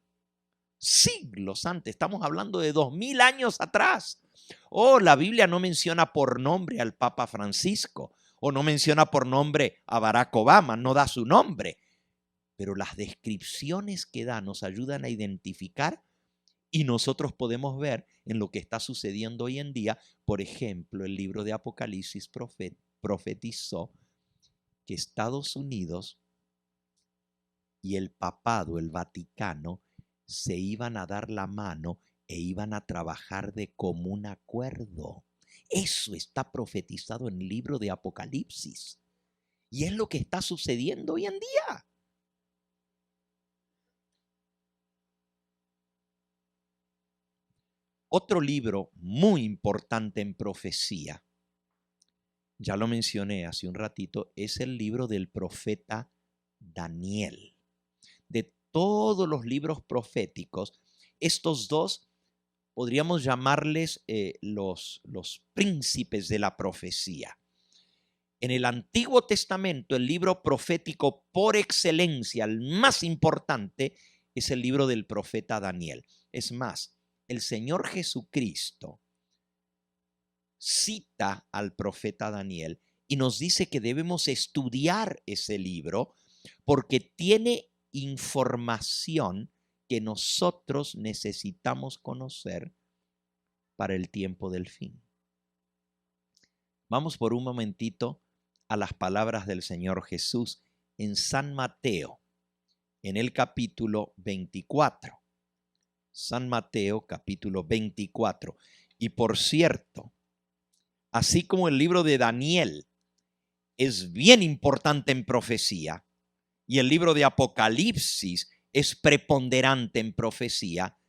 Siglos antes, estamos hablando de 2000 años atrás. La Biblia no menciona por nombre al Papa Francisco o no menciona por nombre a Barack Obama, no da su nombre, pero las descripciones que da nos ayudan a identificar y nosotros podemos ver en lo que está sucediendo hoy en día. Por ejemplo, el libro de Apocalipsis profetizó que Estados Unidos y el papado, el Vaticano, se iban a dar la mano e iban a trabajar de común acuerdo. Eso está profetizado en el libro de Apocalipsis. Y es lo que está sucediendo hoy en día. Otro libro muy importante en profecía, ya lo mencioné hace un ratito, es el libro del profeta Daniel. De todos los libros proféticos, estos dos podríamos llamarles los príncipes de la profecía. En el Antiguo Testamento, el libro profético por excelencia, el más importante, es el libro del profeta Daniel. Es más, el Señor Jesucristo cita al profeta Daniel y nos dice que debemos estudiar ese libro porque tiene información que nosotros necesitamos conocer para el tiempo del fin. Vamos por un momentito a las palabras del Señor Jesús en San Mateo, en el capítulo 24. San Mateo, capítulo 24. Y por cierto, así como el libro de Daniel es bien importante en profecía y el libro de Apocalipsis es preponderante en profecía,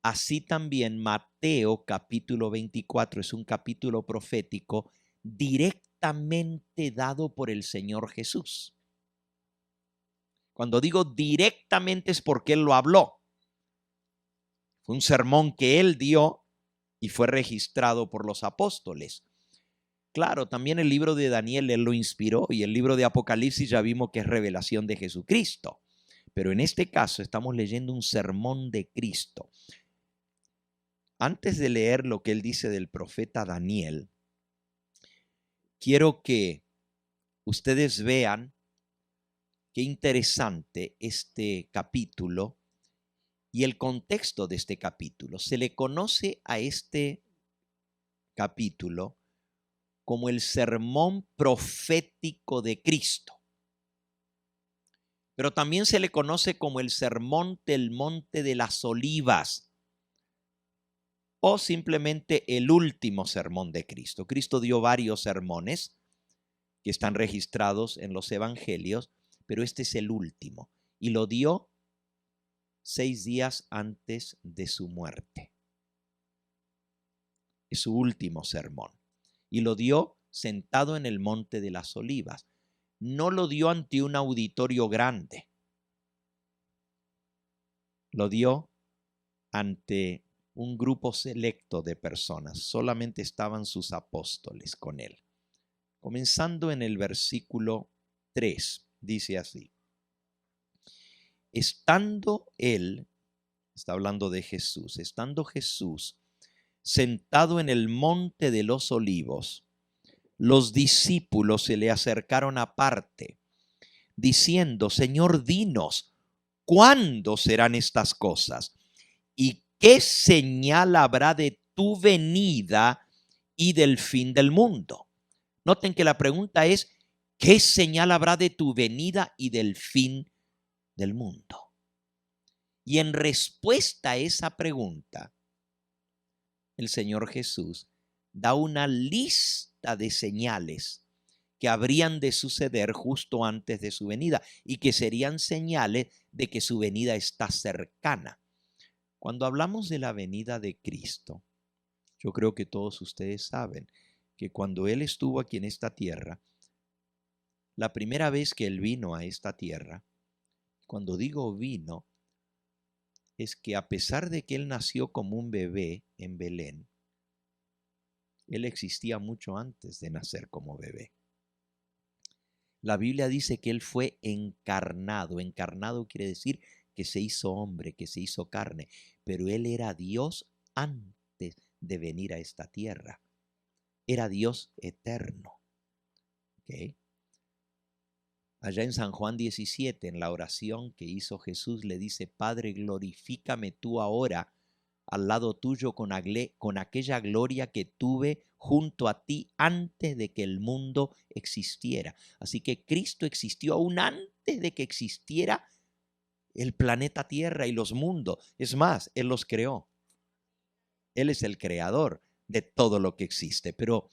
así también Mateo capítulo 24 es un capítulo profético directamente dado por el Señor Jesús. Cuando digo directamente es porque Él lo habló. Fue un sermón que Él dio y fue registrado por los apóstoles. Claro, también el libro de Daniel Él lo inspiró y el libro de Apocalipsis ya vimos que es revelación de Jesucristo. Pero en este caso estamos leyendo un sermón de Cristo. Antes de leer lo que Él dice del profeta Daniel, quiero que ustedes vean qué interesante este capítulo y el contexto de este capítulo. Se le conoce a este capítulo como el sermón profético de Cristo, pero también se le conoce como el sermón del Monte de las Olivas o simplemente el último sermón de Cristo. Cristo dio varios sermones que están registrados en los evangelios, pero este es el último y lo dio 6 días antes de su muerte. Es su último sermón. Y lo dio sentado en el Monte de las Olivas. No lo dio ante un auditorio grande. Lo dio ante un grupo selecto de personas. Solamente estaban sus apóstoles con él. Comenzando en el versículo 3, dice así. Estando él, está hablando de Jesús, estando Jesús sentado en el Monte de los Olivos, los discípulos se le acercaron aparte, diciendo, Señor, dinos, ¿cuándo serán estas cosas? ¿Y qué señal habrá de tu venida y del fin del mundo? Noten que la pregunta es, ¿qué señal habrá de tu venida y del fin del mundo? Y en respuesta a esa pregunta, el Señor Jesús da una lista de señales que habrían de suceder justo antes de su venida y que serían señales de que su venida está cercana. Cuando hablamos de la venida de Cristo, yo creo que todos ustedes saben que cuando Él estuvo aquí en esta tierra, la primera vez que Él vino a esta tierra, cuando digo vino, es que a pesar de que Él nació como un bebé en Belén, Él existía mucho antes de nacer como bebé. La Biblia dice que Él fue encarnado. Encarnado quiere decir que se hizo hombre, que se hizo carne, pero Él era Dios antes de venir a esta tierra. Era Dios eterno. ¿Okay? Allá en San Juan 17, en la oración que hizo Jesús, le dice, Padre, glorifícame tú ahora al lado tuyo con aquella gloria que tuve junto a ti antes de que el mundo existiera. Así que Cristo existió aún antes de que existiera el planeta Tierra y los mundos. Es más, Él los creó. Él es el creador de todo lo que existe. Pero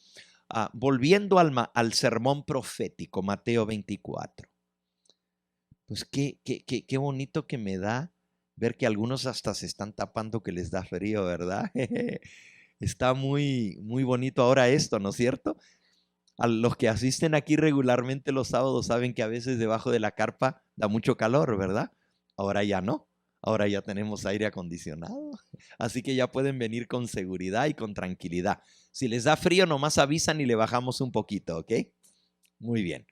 volviendo al sermón profético, Mateo 24, pues qué bonito que me da ver que algunos hasta se están tapando que les da frío, ¿verdad? Está muy, muy bonito ahora esto, ¿no es cierto? A los que asisten aquí regularmente los sábados saben que a veces debajo de la carpa da mucho calor, ¿verdad? Ahora ya no. Ahora ya tenemos aire acondicionado. Así que ya pueden venir con seguridad y con tranquilidad. Si les da frío, nomás avisan y le bajamos un poquito, ¿ok? Muy bien.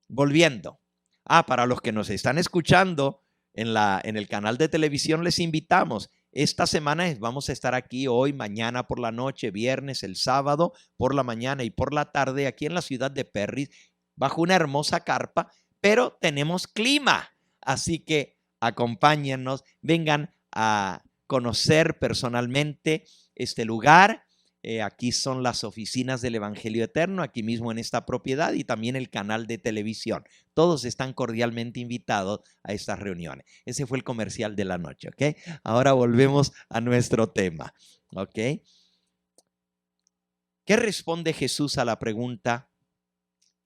Volviendo. Para los que nos están escuchando en el canal de televisión, les invitamos. Esta semana vamos a estar aquí hoy, mañana por la noche, viernes, el sábado por la mañana y por la tarde aquí en la ciudad de Perris, bajo una hermosa carpa, pero tenemos clima. Así que acompáñennos, vengan a conocer personalmente este lugar Aquí son las oficinas del Evangelio Eterno, aquí mismo en esta propiedad, y también el canal de televisión. Todos están cordialmente invitados a estas reuniones. Ese fue el comercial de la noche, ¿ok? Ahora volvemos a nuestro tema, ¿ok? ¿Qué responde Jesús a la pregunta,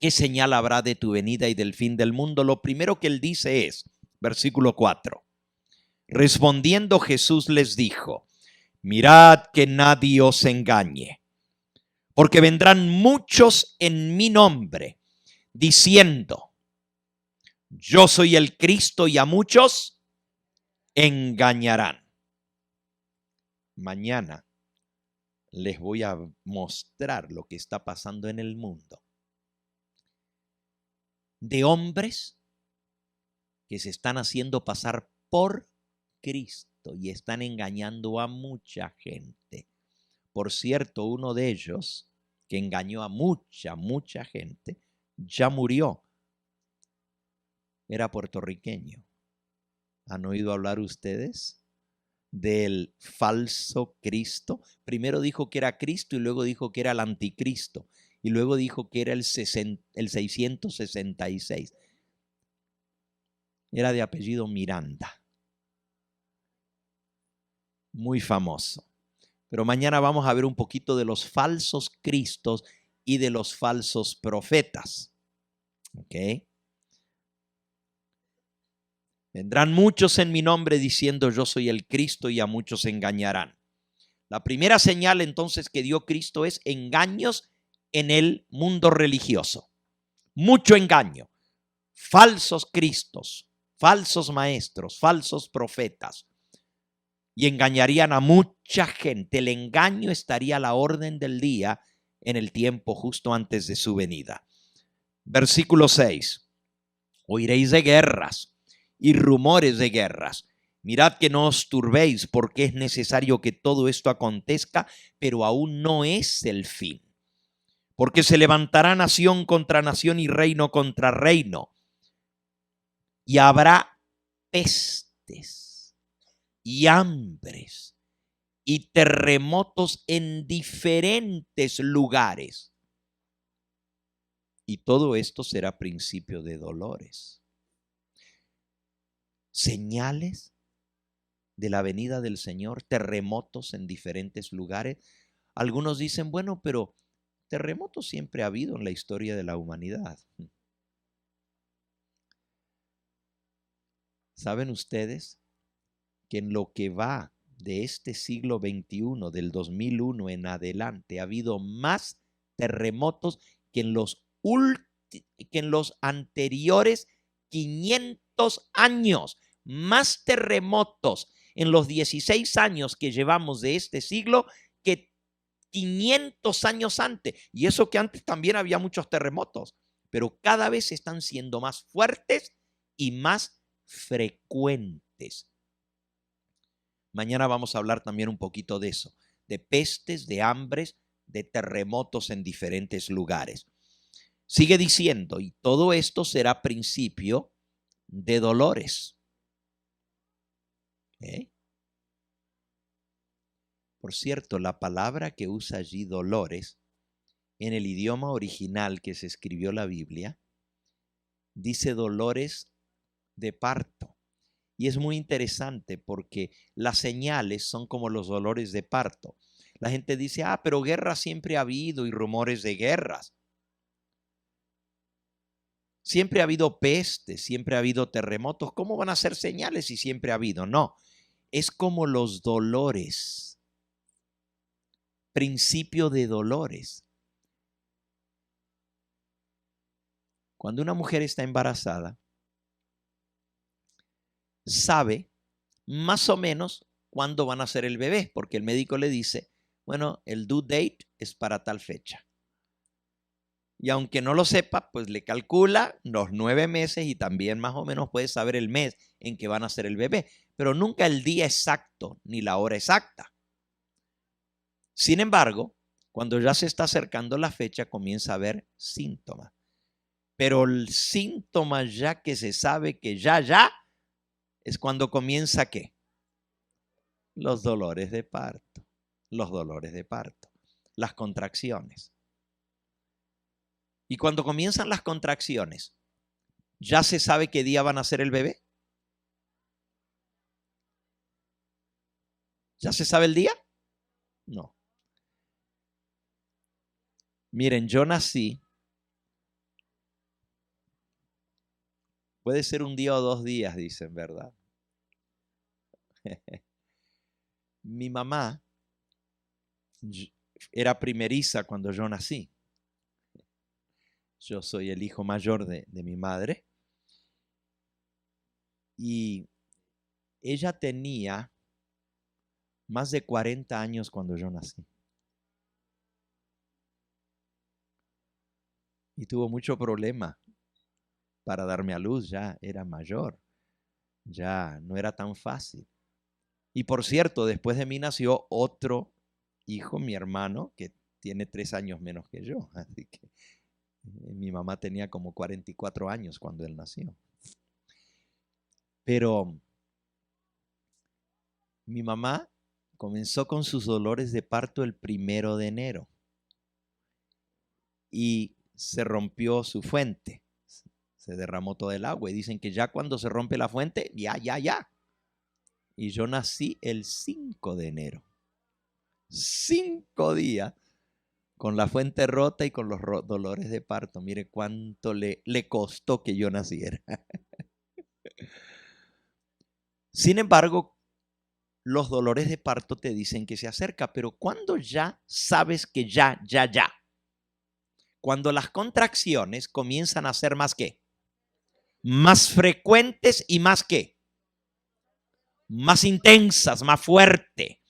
¿qué señal habrá de tu venida y del fin del mundo? Lo primero que él dice es, versículo 4, respondiendo Jesús les dijo, mirad que nadie os engañe, porque vendrán muchos en mi nombre, diciendo, yo soy el Cristo, y a muchos engañarán. Mañana les voy a mostrar lo que está pasando en el mundo. De hombres que se están haciendo pasar por Cristo y están engañando a mucha gente. Por cierto, uno de ellos, que engañó a mucha gente, ya murió. Era puertorriqueño. ¿Han oído hablar ustedes del falso Cristo? Primero dijo que era Cristo y luego dijo que era el anticristo. Y luego dijo que era el 666. Era de apellido Miranda. Muy famoso. Pero mañana vamos a ver un poquito de los falsos cristos y de los falsos profetas. ¿Ok? Vendrán muchos en mi nombre diciendo yo soy el Cristo, y a muchos engañarán. La primera señal entonces que dio Cristo es engaños en el mundo religioso. Mucho engaño. Falsos cristos, falsos maestros, falsos profetas. Y engañarían a mucha gente. El engaño estaría a la orden del día en el tiempo justo antes de su venida. Versículo 6. Oiréis de guerras y rumores de guerras. Mirad que no os turbéis, porque es necesario que todo esto acontezca, pero aún no es el fin. Porque se levantará nación contra nación y reino contra reino. Y habrá pestes y hambres y terremotos en diferentes lugares. Y todo esto será principio de dolores. Señales de la venida del Señor, terremotos en diferentes lugares. Algunos dicen, bueno, pero terremotos siempre ha habido en la historia de la humanidad. ¿Saben ustedes que en lo que va de este siglo XXI, del 2001 en adelante, ha habido más terremotos que en los anteriores 500 años? Más terremotos en los 16 años que llevamos de este siglo que 500 años antes. Y eso que antes también había muchos terremotos, pero cada vez están siendo más fuertes y más frecuentes. Mañana vamos a hablar también un poquito de eso, de pestes, de hambres, de terremotos en diferentes lugares. Sigue diciendo, y todo esto será principio de dolores. Por cierto, la palabra que usa allí dolores, en el idioma original que se escribió la Biblia, dice dolores de parto. Y es muy interesante porque las señales son como los dolores de parto. La gente dice, pero guerra siempre ha habido y rumores de guerras. Siempre ha habido pestes, siempre ha habido terremotos. ¿Cómo van a ser señales si siempre ha habido? No, es como los dolores. Principio de dolores. Cuando una mujer está embarazada, sabe más o menos cuándo van a ser el bebé, porque el médico le dice, bueno, el due date es para tal fecha. Y aunque no lo sepa, pues le calcula los 9 meses y también más o menos puede saber el mes en que van a ser el bebé, pero nunca el día exacto ni la hora exacta. Sin embargo, cuando ya se está acercando la fecha, comienza a haber síntomas. Pero el síntoma ya que se sabe que ya es cuando comienza ¿qué? Los dolores de parto. Los dolores de parto. las contracciones. Y cuando comienzan las contracciones, ¿ya se sabe qué día van a nacer el bebé? ¿Ya se sabe el día? No. Miren, yo nací, puede ser un día o 2 días, dicen, ¿verdad? Mi mamá era primeriza cuando yo nací. Yo soy el hijo mayor de mi madre. Y ella tenía más de 40 años cuando yo nací. Y tuvo mucho problema para darme a luz, ya era mayor, ya no era tan fácil. Y por cierto, después de mí nació otro hijo, mi hermano, que tiene 3 años menos que yo. Así que mi mamá tenía como 44 años cuando él nació. Pero mi mamá comenzó con sus dolores de parto el 1 de enero y se rompió su fuente. Se derramó todo el agua y dicen que ya cuando se rompe la fuente, ya. Y yo nací el 5 de enero. 5 días con la fuente rota y con los dolores de parto. Mire cuánto le costó que yo naciera. Sin embargo, los dolores de parto te dicen que se acerca, pero cuando ya sabes que ya. Cuando las contracciones comienzan a ser más ¿qué? Más frecuentes y más ¿qué? Más intensas, más fuerte.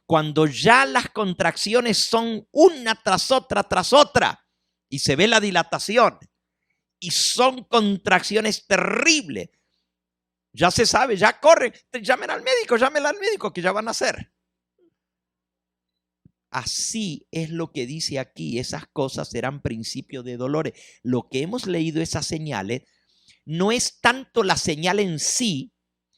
Cuando ya las contracciones son una tras otra y se ve la dilatación y son contracciones terribles, ya se sabe, ya corre, llámenla al médico que ya van a hacer. Así es lo que dice aquí, esas cosas serán principios de dolores. Lo que hemos leído, esas señales, no es tanto la señal en sí,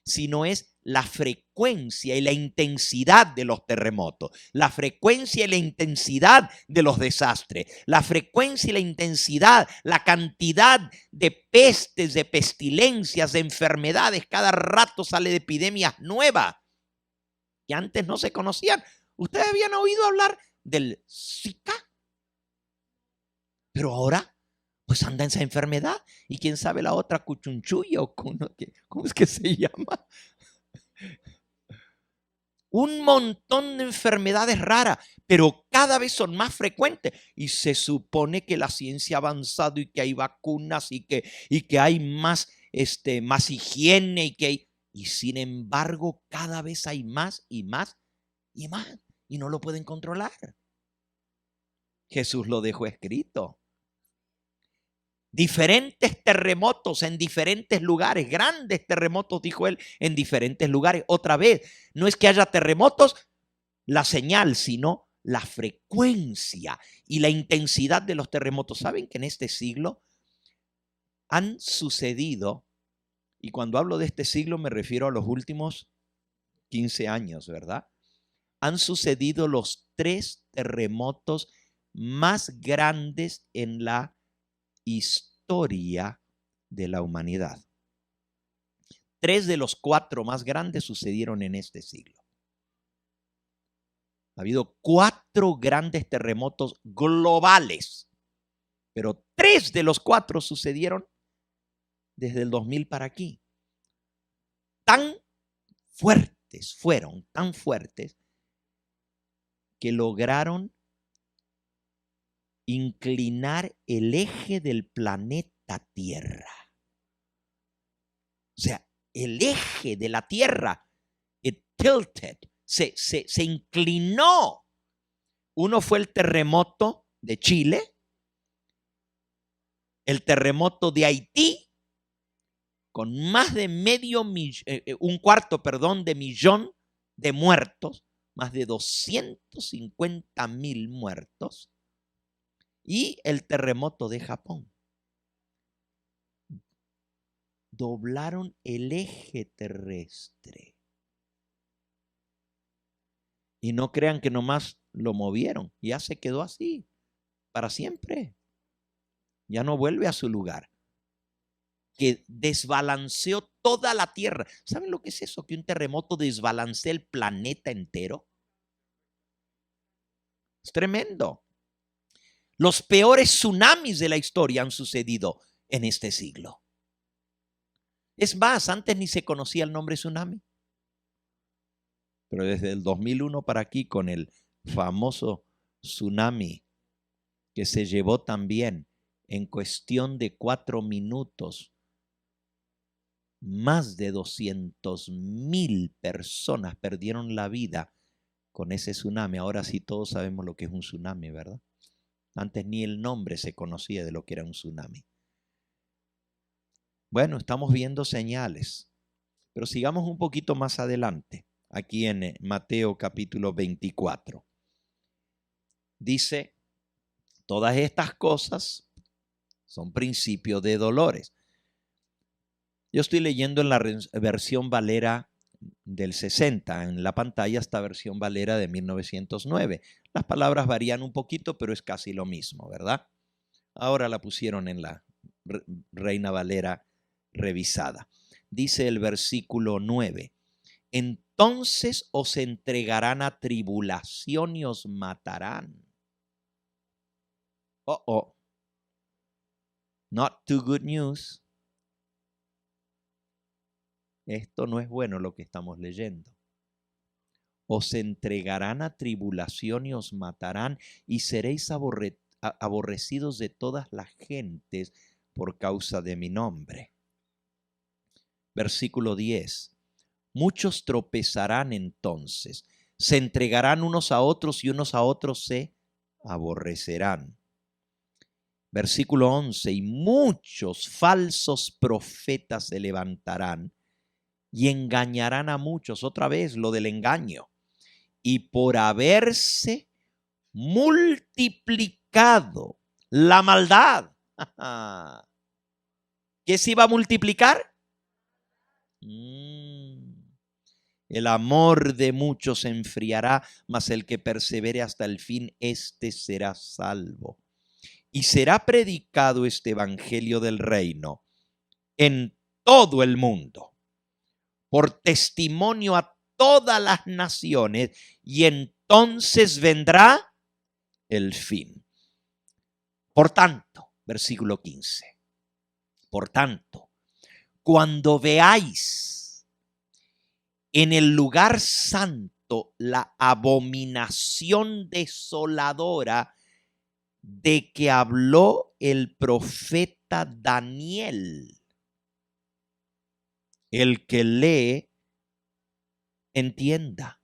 sino es la frecuencia y la intensidad de los terremotos, la frecuencia y la intensidad de los desastres, la frecuencia y la intensidad, la cantidad de pestes, de pestilencias, de enfermedades. Cada rato sale de epidemias nuevas que antes no se conocían. ¿Ustedes habían oído hablar del Zika? Pero ahora pues anda esa enfermedad. Y quién sabe la otra, cuchunchuya o ¿cómo es que se llama? Un montón de enfermedades raras, pero cada vez son más frecuentes. Y se supone que la ciencia ha avanzado y que hay vacunas y que hay más, más higiene y sin embargo cada vez hay más y más y más. Y no lo pueden controlar. Jesús lo dejó escrito. Diferentes terremotos en diferentes lugares, grandes terremotos, dijo él, en diferentes lugares. Otra vez, no es que haya terremotos, la señal, sino la frecuencia y la intensidad de los terremotos. ¿Saben que en este siglo han sucedido, y cuando hablo de este siglo me refiero a los últimos 15 años, ¿verdad? Han sucedido los 3 terremotos más grandes en la historia de la humanidad. 3 de los 4 más grandes sucedieron en este siglo. Ha habido 4 grandes terremotos globales, pero 3 de los 4 sucedieron desde el 2000 para aquí. Tan fuertes fueron, tan fuertes, que lograron inclinar el eje del planeta Tierra. O sea, el eje de la Tierra, it tilted, se inclinó. Uno fue el terremoto de Chile, el terremoto de Haití, con más de un cuarto de millón de muertos, más de 250,000 muertos, y el terremoto de Japón. Doblaron el eje terrestre. Y no crean que nomás lo movieron, ya se quedó así para siempre. Ya no vuelve a su lugar. Que desbalanceó toda la tierra. ¿Saben lo que es eso? Que un terremoto desbalancea el planeta entero. Es tremendo. Los peores tsunamis de la historia han sucedido en este siglo. Es más, antes ni se conocía el nombre tsunami. Pero desde el 2001 para aquí, con el famoso tsunami que se llevó también en cuestión de 4 minutos, más de 200,000 personas perdieron la vida con ese tsunami. Ahora sí todos sabemos lo que es un tsunami, ¿verdad? Antes ni el nombre se conocía de lo que era un tsunami. Bueno, estamos viendo señales, pero sigamos un poquito más adelante, aquí en Mateo capítulo 24. Dice, todas estas cosas son principios de dolores. Yo estoy leyendo en la versión Valera del 60, en la pantalla esta versión Valera de 1909. Las palabras varían un poquito, pero es casi lo mismo, ¿verdad? Ahora la pusieron en la Reina Valera revisada. Dice el versículo 9, entonces os entregarán a tribulación y os matarán. Not too good news. Esto no es bueno lo que estamos leyendo. Os entregarán a tribulación y os matarán y seréis aborrecidos de todas las gentes por causa de mi nombre. Versículo 10. Muchos tropezarán entonces, se entregarán unos a otros y unos a otros se aborrecerán. Versículo 11. Y muchos falsos profetas se levantarán y engañarán a muchos. Otra vez lo del engaño. Y por haberse multiplicado la maldad. ¿Qué se iba a multiplicar? El amor de muchos se enfriará, mas el que persevere hasta el fin, éste será salvo. Y será predicado este evangelio del reino en todo el mundo, por testimonio a todas las naciones, y entonces vendrá el fin. Por tanto, versículo 15, por tanto, cuando veáis en el lugar santo la abominación desoladora de que habló el profeta Daniel, el que lee, entienda.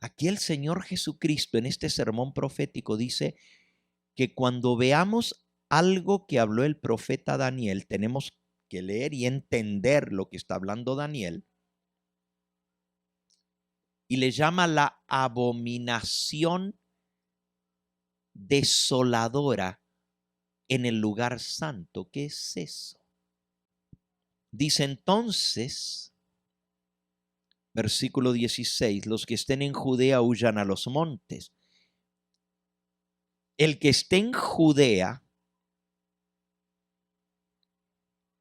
Aquí el Señor Jesucristo en este sermón profético dice que cuando veamos algo que habló el profeta Daniel, tenemos que leer y entender lo que está hablando Daniel, y le llama la abominación desoladora en el lugar santo. ¿Qué es eso? Dice entonces, versículo 16, los que estén en Judea huyan a los montes. El que esté en Judea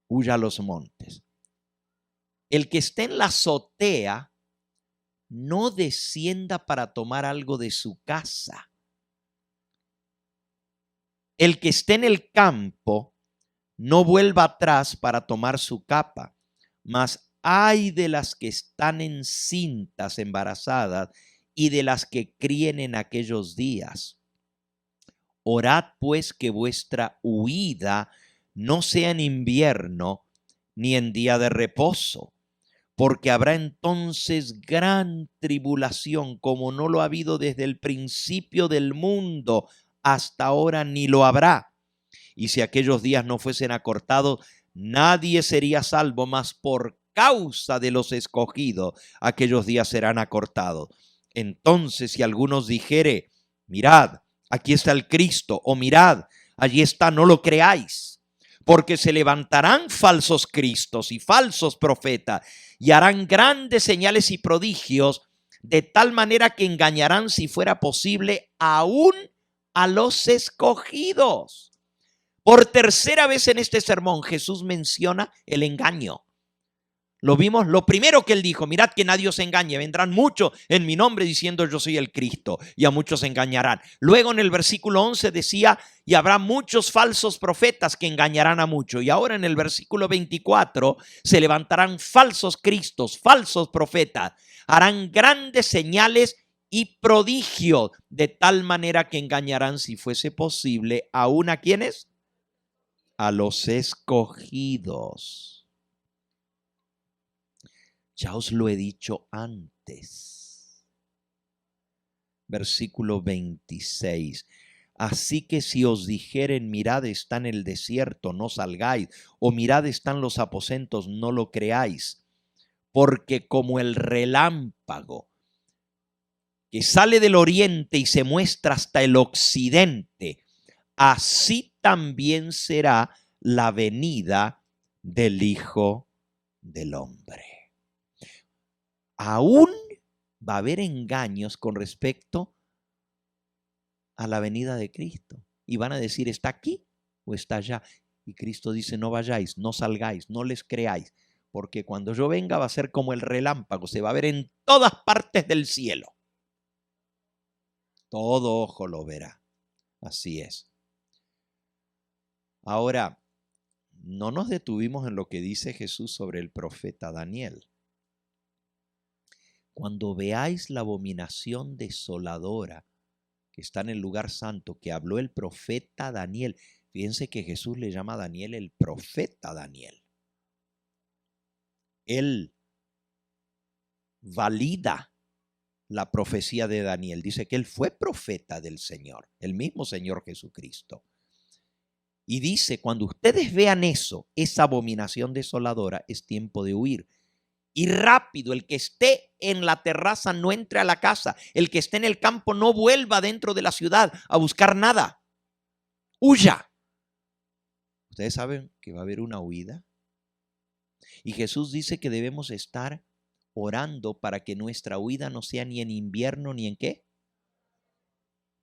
huya a los montes. El que esté en la azotea no descienda para tomar algo de su casa. El que esté en el campo no vuelva atrás para tomar su capa, mas ay de las que están encintas, embarazadas, y de las que críen en aquellos días. Orad pues que vuestra huida no sea en invierno ni en día de reposo, porque habrá entonces gran tribulación, como no lo ha habido desde el principio del mundo hasta ahora, ni lo habrá. Y si aquellos días no fuesen acortados, nadie sería salvo, mas por causa de los escogidos, aquellos días serán acortados. Entonces, si algunos dijere, mirad, aquí está el Cristo, o mirad, allí está, no lo creáis, porque se levantarán falsos cristos y falsos profetas, y harán grandes señales y prodigios, de tal manera que engañarán, si fuera posible, aún a los escogidos. Por tercera vez en este sermón, Jesús menciona el engaño. Lo vimos, lo primero que él dijo: mirad que nadie os engañe, vendrán muchos en mi nombre diciendo yo soy el Cristo, y a muchos engañarán. Luego en el versículo 11 decía: y habrá muchos falsos profetas que engañarán a muchos. Y ahora en el versículo 24 se levantarán falsos cristos, falsos profetas, harán grandes señales y prodigios, de tal manera que engañarán, si fuese posible, aún a ¿quiénes? A los escogidos. Ya os lo he dicho antes. Versículo 26. Así que si os dijeren: mirad, está en el desierto, no salgáis, o mirad, están los aposentos, no lo creáis, porque como el relámpago que sale del oriente y se muestra hasta el occidente, así también será la venida del Hijo del Hombre. Aún va a haber engaños con respecto a la venida de Cristo. Y van a decir: ¿está aquí o está allá? Y Cristo dice: no vayáis, no salgáis, no les creáis, porque cuando yo venga va a ser como el relámpago, se va a ver en todas partes del cielo. Todo ojo lo verá. Así es. Ahora, no nos detuvimos en lo que dice Jesús sobre el profeta Daniel. Cuando veáis la abominación desoladora que está en el lugar santo, que habló el profeta Daniel. Fíjense que Jesús le llama a Daniel el profeta Daniel. Él valida la profecía de Daniel. Dice que él fue profeta del Señor, el mismo Señor Jesucristo. Y dice: cuando ustedes vean eso, esa abominación desoladora, es tiempo de huir. Y rápido, el que esté en la terraza no entre a la casa. El que esté en el campo no vuelva dentro de la ciudad a buscar nada. Huya. Ustedes saben que va a haber una huida. Y Jesús dice que debemos estar orando para que nuestra huida no sea ni en invierno, ni en ¿qué?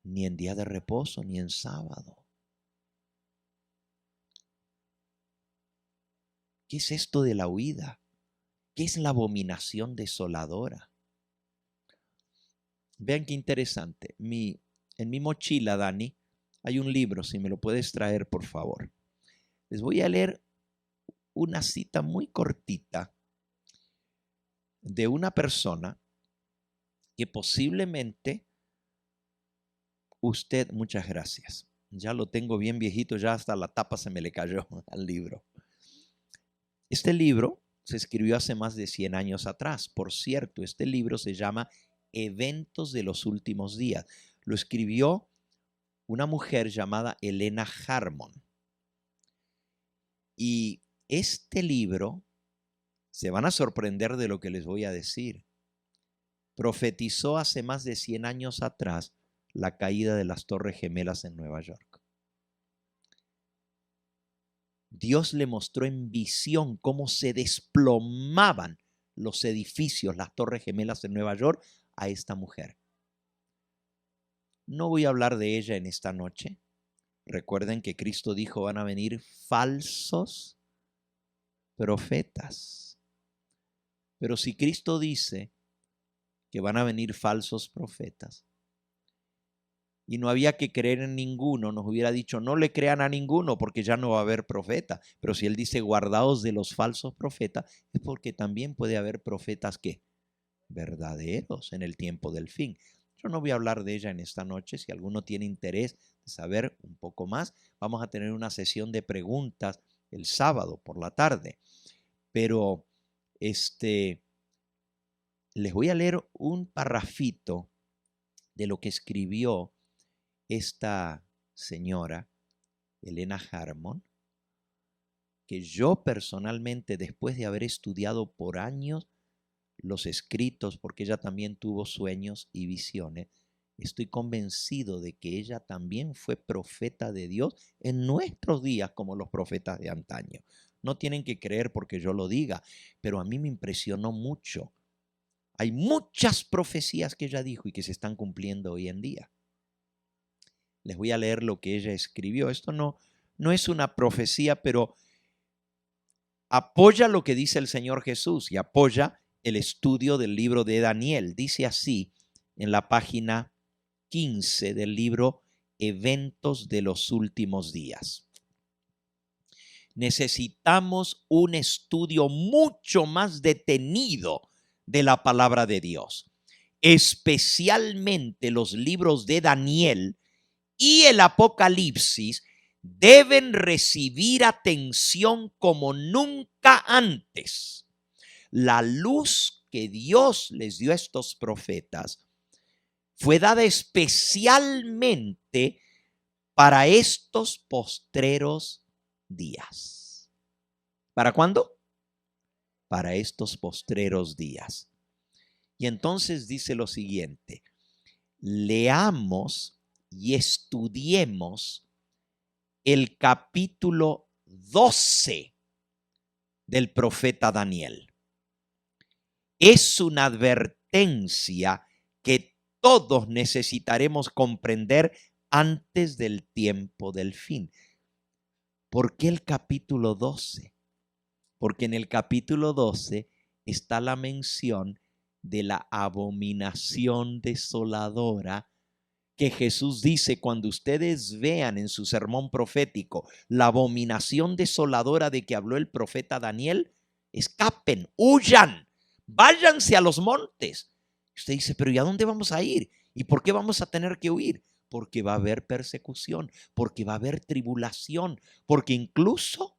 Ni en día de reposo, ni en sábado. ¿Qué es esto de la huida? ¿Qué es la abominación desoladora? Vean qué interesante. En mi mochila, Dani, hay un libro, si me lo puedes traer, por favor. Les voy a leer una cita muy cortita de una persona que posiblemente usted, muchas gracias, ya lo tengo bien viejito, ya hasta la tapa se me le cayó al libro. Este libro se escribió hace más de 100 años atrás. Por cierto, este libro se llama Eventos de los Últimos Días. Lo escribió una mujer llamada Elena Harmon. Y este libro, se van a sorprender de lo que les voy a decir, profetizó hace más de 100 años atrás la caída de las Torres Gemelas en Nueva York. Dios le mostró en visión cómo se desplomaban los edificios, las Torres Gemelas en Nueva York, a esta mujer. No voy a hablar de ella en esta noche. Recuerden que Cristo dijo: van a venir falsos profetas. Pero si Cristo dice que van a venir falsos profetas y no había que creer en ninguno, nos hubiera dicho: no le crean a ninguno porque ya no va a haber profeta. Pero si él dice: guardaos de los falsos profetas, es porque también puede haber profetas que verdaderos en el tiempo del fin. Yo no voy a hablar de ella en esta noche. Si alguno tiene interés de saber un poco más, vamos a tener una sesión de preguntas el sábado por la tarde. Pero les voy a leer un parrafito de lo que escribió esta señora, Elena Harmon, que yo personalmente, después de haber estudiado por años los escritos, porque ella también tuvo sueños y visiones, estoy convencido de que ella también fue profeta de Dios en nuestros días como los profetas de antaño. No tienen que creer porque yo lo diga, pero a mí me impresionó mucho. Hay muchas profecías que ella dijo y que se están cumpliendo hoy en día. Les voy a leer lo que ella escribió. Esto no es una profecía, pero apoya lo que dice el Señor Jesús y apoya el estudio del libro de Daniel. Dice así en la página 15 del libro Eventos de los Últimos Días. Necesitamos un estudio mucho más detenido de la palabra de Dios, especialmente los libros de Daniel y el Apocalipsis deben recibir atención como nunca antes. La luz que Dios les dio a estos profetas fue dada especialmente para estos postreros días. ¿Para cuándo? Para estos postreros días. Y entonces dice lo siguiente: leamos y estudiemos el capítulo 12 del profeta Daniel. Es una advertencia que todos necesitaremos comprender antes del tiempo del fin. ¿Por qué el capítulo 12? Porque en el capítulo 12 está la mención de la abominación desoladora que Jesús dice: cuando ustedes vean en su sermón profético la abominación desoladora de que habló el profeta Daniel, escapen, huyan, váyanse a los montes. Usted dice: pero ¿y a dónde vamos a ir? ¿Y por qué vamos a tener que huir? Porque va a haber persecución, porque va a haber tribulación, porque incluso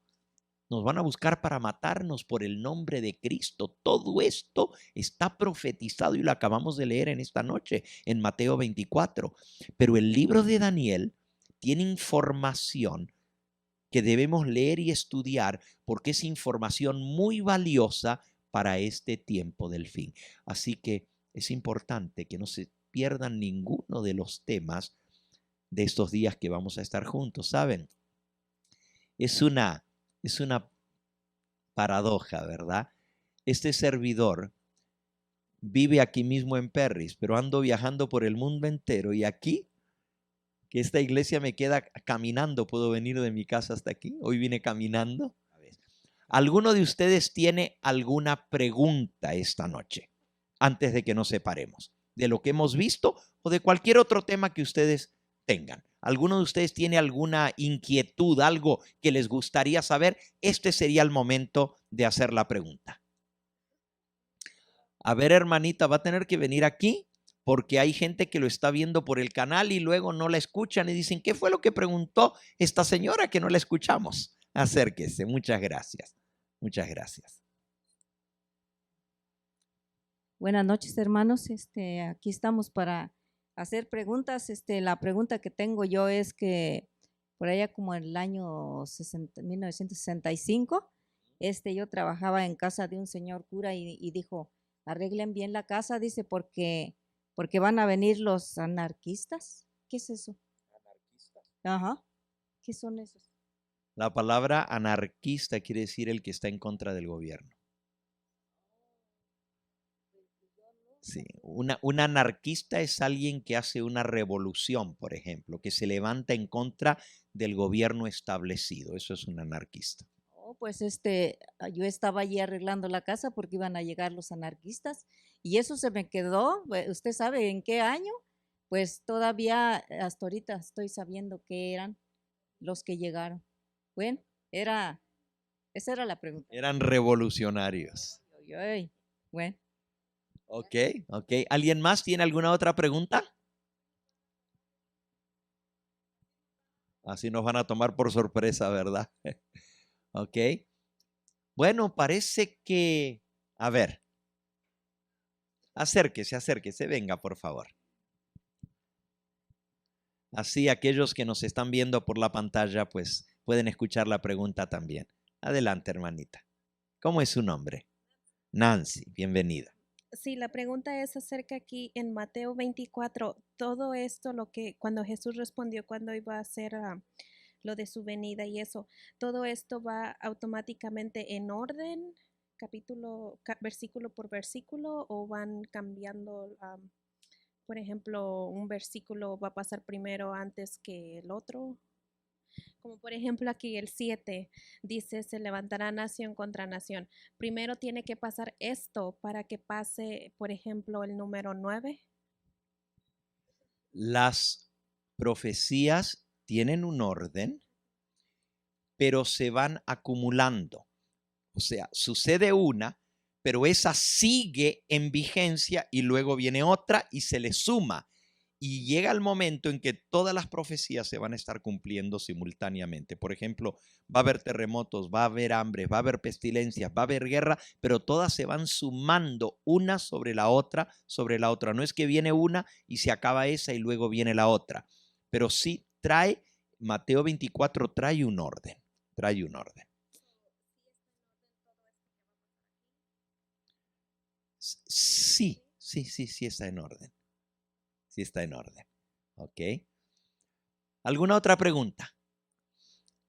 nos van a buscar para matarnos por el nombre de Cristo. Todo esto está profetizado y lo acabamos de leer en esta noche en Mateo 24. Pero el libro de Daniel tiene información que debemos leer y estudiar porque es información muy valiosa para este tiempo del fin. Así que es importante que no se pierdan ninguno de los temas de estos días que vamos a estar juntos. ¿Saben? Es una paradoja, ¿verdad? Este servidor vive aquí mismo en Perris, pero ando viajando por el mundo entero y aquí, que esta iglesia me queda caminando, puedo venir de mi casa hasta aquí. Hoy vine caminando. ¿Alguno de ustedes tiene alguna pregunta esta noche antes de que nos separemos? De lo que hemos visto o de cualquier otro tema que ustedes tengan. ¿Alguno de ustedes tiene alguna inquietud, algo que les gustaría saber? Este sería el momento de hacer la pregunta. A ver, hermanita, va a tener que venir aquí porque hay gente que lo está viendo por el canal y luego no la escuchan y dicen: ¿qué fue lo que preguntó esta señora que no la escuchamos? Acérquese. Muchas gracias. Muchas gracias. Buenas noches, hermanos. Aquí estamos para hacer preguntas. La pregunta que tengo yo es que por allá como en el año 1965, yo trabajaba en casa de un señor cura y dijo: arreglen bien la casa, dice, porque van a venir los anarquistas. ¿Qué es eso? ¿Anarquistas? Ajá. ¿Qué son esos? La palabra anarquista quiere decir el que está en contra del gobierno. Sí, un anarquista es alguien que hace una revolución, por ejemplo, que se levanta en contra del gobierno establecido. Eso es un anarquista. Oh, pues yo estaba allí arreglando la casa porque iban a llegar los anarquistas y eso se me quedó. ¿Usted sabe en qué año? Pues todavía hasta ahorita estoy sabiendo qué eran los que llegaron. Bueno, esa era la pregunta. Eran revolucionarios. Ay, ay, bueno. Ok. ¿Alguien más tiene alguna otra pregunta? Así nos van a tomar por sorpresa, ¿verdad? Ok. Bueno, parece que... A ver. Acérquese, venga, por favor. Así aquellos que nos están viendo por la pantalla, pues pueden escuchar la pregunta también. Adelante, hermanita. ¿Cómo es su nombre? Nancy, bienvenida. Sí, la pregunta es acerca aquí en Mateo 24, todo esto, lo que cuando Jesús respondió cuando iba a hacer lo de su venida y eso, todo esto va automáticamente en orden versículo por versículo o van cambiando? Por ejemplo, un versículo va a pasar primero antes que el otro. Como por ejemplo aquí el 7 dice, se levantará nación contra nación. Primero tiene que pasar esto para que pase, por ejemplo, el número 9. Las profecías tienen un orden, pero se van acumulando. O sea, sucede una, pero esa sigue en vigencia y luego viene otra y se le suma. Y llega el momento en que todas las profecías se van a estar cumpliendo simultáneamente. Por ejemplo, va a haber terremotos, va a haber hambre, va a haber pestilencias, va a haber guerra, pero todas se van sumando una sobre la otra, sobre la otra. No es que viene una y se acaba esa y luego viene la otra. Pero sí Mateo 24 trae un orden, trae un orden. Sí está en orden. Sí está en orden. ¿Ok? ¿Alguna otra pregunta?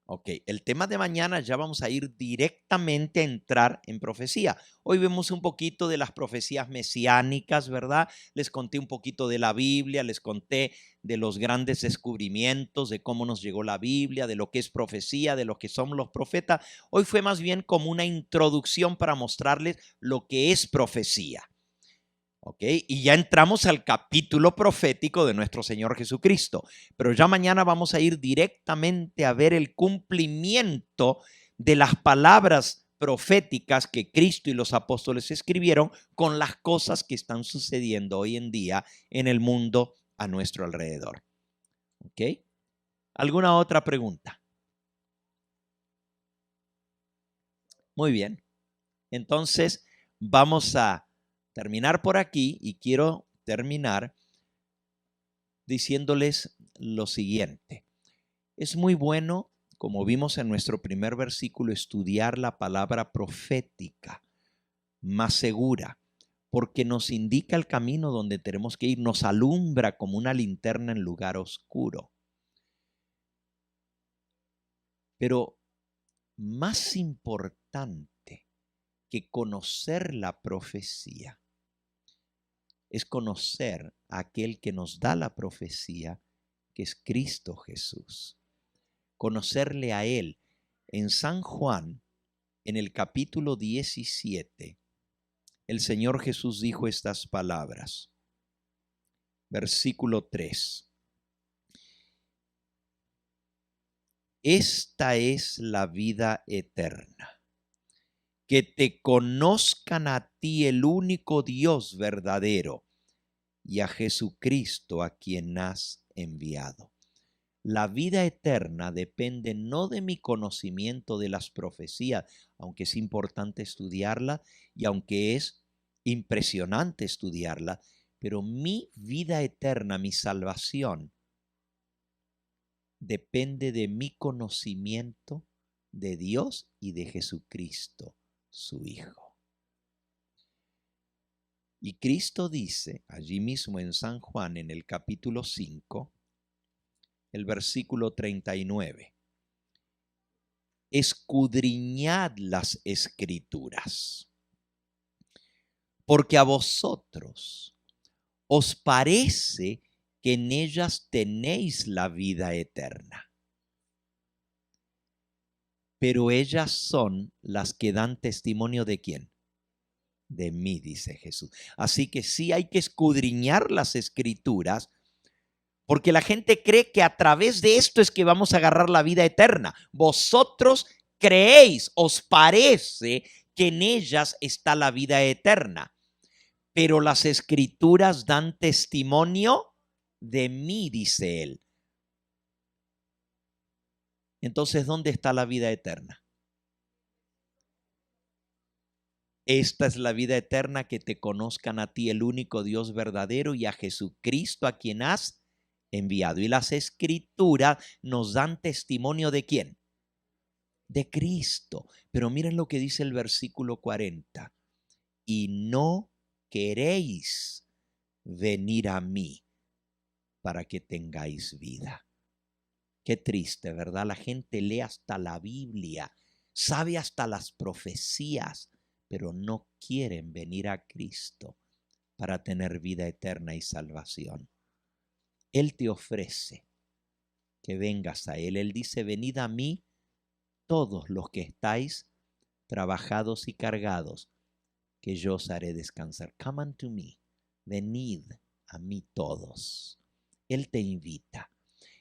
Ok, el tema de mañana ya vamos a ir directamente a entrar en profecía. Hoy vemos un poquito de las profecías mesiánicas, ¿verdad? Les conté un poquito de la Biblia, les conté de los grandes descubrimientos, de cómo nos llegó la Biblia, de lo que es profecía, de lo que son los profetas. Hoy fue más bien como una introducción para mostrarles lo que es profecía. ¿Ok? Y ya entramos al capítulo profético de nuestro Señor Jesucristo. Pero ya mañana vamos a ir directamente a ver el cumplimiento de las palabras proféticas que Cristo y los apóstoles escribieron con las cosas que están sucediendo hoy en día en el mundo a nuestro alrededor. ¿Ok? ¿Alguna otra pregunta? Muy bien. Entonces, vamos a terminar por aquí y quiero terminar diciéndoles lo siguiente. Es muy bueno, como vimos en nuestro primer versículo, estudiar la palabra profética más segura, porque nos indica el camino donde tenemos que ir, nos alumbra como una linterna en lugar oscuro. Pero más importante que conocer la profecía es conocer a aquel que nos da la profecía, que es Cristo Jesús. Conocerle a Él. En San Juan, en el capítulo 17, el Señor Jesús dijo estas palabras. Versículo 3. Esta es la vida eterna, que te conozcan a ti, el único Dios verdadero, y a Jesucristo a quien has enviado. La vida eterna depende no de mi conocimiento de las profecías, aunque es importante estudiarla y aunque es impresionante estudiarla, pero mi vida eterna, mi salvación, depende de mi conocimiento de Dios y de Jesucristo, su Hijo. Y Cristo dice allí mismo en San Juan, en el capítulo 5, el versículo 39, escudriñad las Escrituras, porque a vosotros os parece que en ellas tenéis la vida eterna, pero ellas son las que dan testimonio ¿de quién? De mí, dice Jesús. Así que sí hay que escudriñar las Escrituras, porque la gente cree que a través de esto es que vamos a agarrar la vida eterna. Vosotros creéis, os parece que en ellas está la vida eterna, pero las Escrituras dan testimonio de mí, dice él. Entonces, ¿dónde está la vida eterna? Esta es la vida eterna, que te conozcan a ti, el único Dios verdadero, y a Jesucristo a quien has enviado. Y las Escrituras nos dan testimonio ¿de quién? De Cristo. Pero miren lo que dice el versículo 40. Y no queréis venir a mí para que tengáis vida. Qué triste, ¿verdad? La gente lee hasta la Biblia, sabe hasta las profecías, pero no quieren venir a Cristo para tener vida eterna y salvación. Él te ofrece que vengas a Él. Él dice, venid a mí todos los que estáis trabajados y cargados, que yo os haré descansar. Come unto me. Venid a mí todos. Él te invita.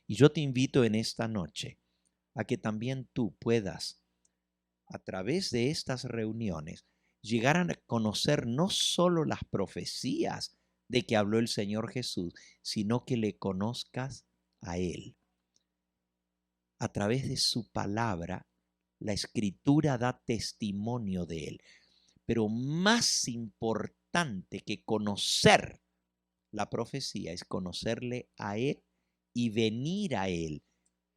Y yo te invito en esta noche a que también tú puedas, a través de estas reuniones, llegar a conocer no solo las profecías de que habló el Señor Jesús, sino que le conozcas a Él. A través de su palabra, la Escritura da testimonio de Él. Pero más importante que conocer la profecía es conocerle a Él y venir a Él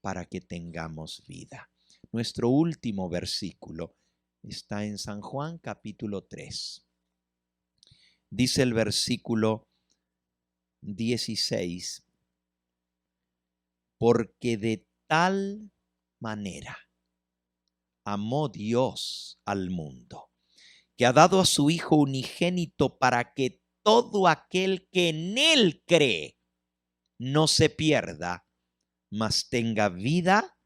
para que tengamos vida. Nuestro último versículo está en San Juan capítulo 3. Dice el versículo 16, porque de tal manera amó Dios al mundo, que ha dado a su Hijo unigénito para que todo aquel que en Él cree no se pierda, mas tenga vida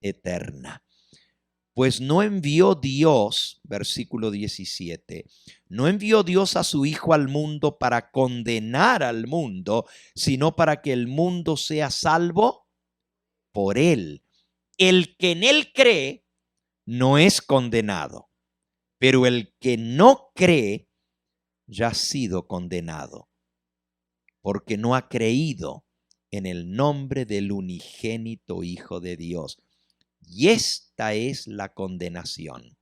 eterna. Pues no envió Dios, versículo 17, no envió Dios a su Hijo al mundo para condenar al mundo, sino para que el mundo sea salvo por Él. El que en Él cree no es condenado, pero el que no cree ya ha sido condenado, porque no ha creído en el nombre del unigénito Hijo de Dios. Y esta es la condenación,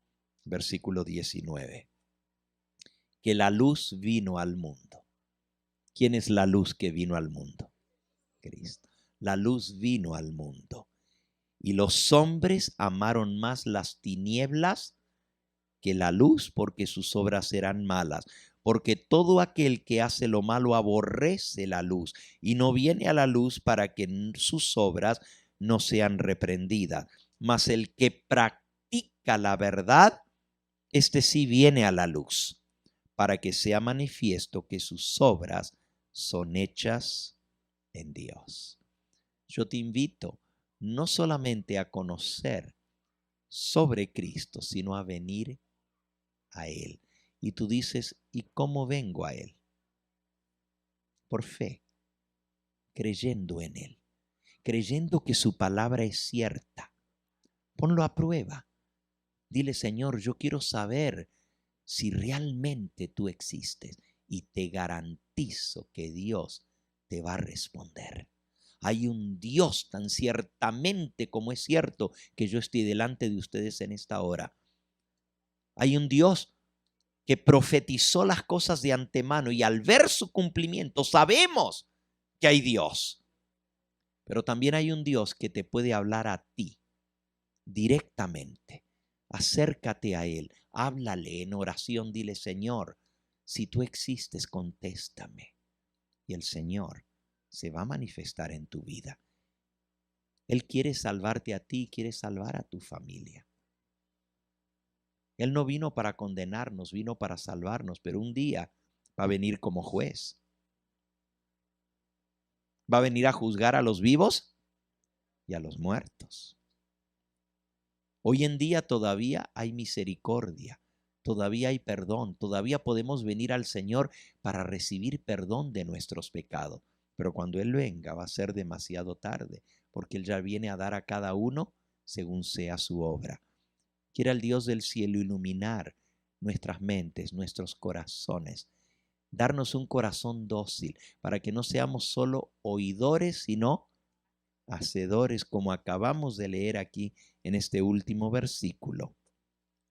versículo 19, que la luz vino al mundo. ¿Quién es la luz que vino al mundo? Cristo. La luz vino al mundo. Y los hombres amaron más las tinieblas que la luz, porque sus obras eran malas. Porque todo aquel que hace lo malo aborrece la luz y no viene a la luz para que sus obras no sean reprendidas. Mas el que practica la verdad, este sí viene a la luz, para que sea manifiesto que sus obras son hechas en Dios. Yo te invito no solamente a conocer sobre Cristo, sino a venir a Él. Y tú dices, ¿y cómo vengo a Él? Por fe, creyendo en Él, creyendo que su palabra es cierta. Ponlo a prueba. Dile, Señor, yo quiero saber si realmente tú existes, y te garantizo que Dios te va a responder. Hay un Dios tan ciertamente como es cierto que yo estoy delante de ustedes en esta hora. Hay un Dios que profetizó las cosas de antemano y al ver su cumplimiento sabemos que hay Dios. Pero también hay un Dios que te puede hablar a ti directamente. Acércate a Él, háblale en oración, dile, Señor, si tú existes, contéstame. Y el Señor se va a manifestar en tu vida. Él quiere salvarte a ti, quiere salvar a tu familia. Él no vino para condenarnos, vino para salvarnos, pero un día va a venir como juez. Va a venir a juzgar a los vivos y a los muertos. Hoy en día todavía hay misericordia, todavía hay perdón, todavía podemos venir al Señor para recibir perdón de nuestros pecados. Pero cuando Él venga va a ser demasiado tarde, porque Él ya viene a dar a cada uno según sea su obra. Quiera el Dios del cielo iluminar nuestras mentes, nuestros corazones, darnos un corazón dócil para que no seamos solo oidores, sino hacedores, como acabamos de leer aquí en este último versículo,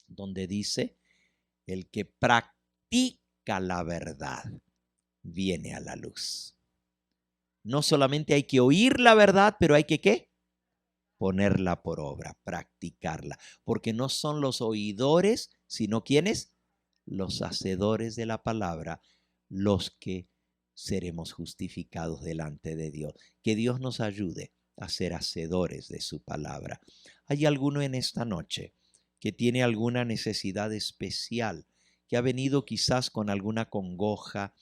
donde dice, el que practica la verdad viene a la luz. No solamente hay que oír la verdad, pero hay que ¿qué? Ponerla por obra, practicarla, porque no son los oidores, sino ¿quiénes? Los hacedores de la palabra, los que seremos justificados delante de Dios. Que Dios nos ayude a ser hacedores de su palabra. ¿Hay alguno en esta noche que tiene alguna necesidad especial, que ha venido quizás con alguna congoja,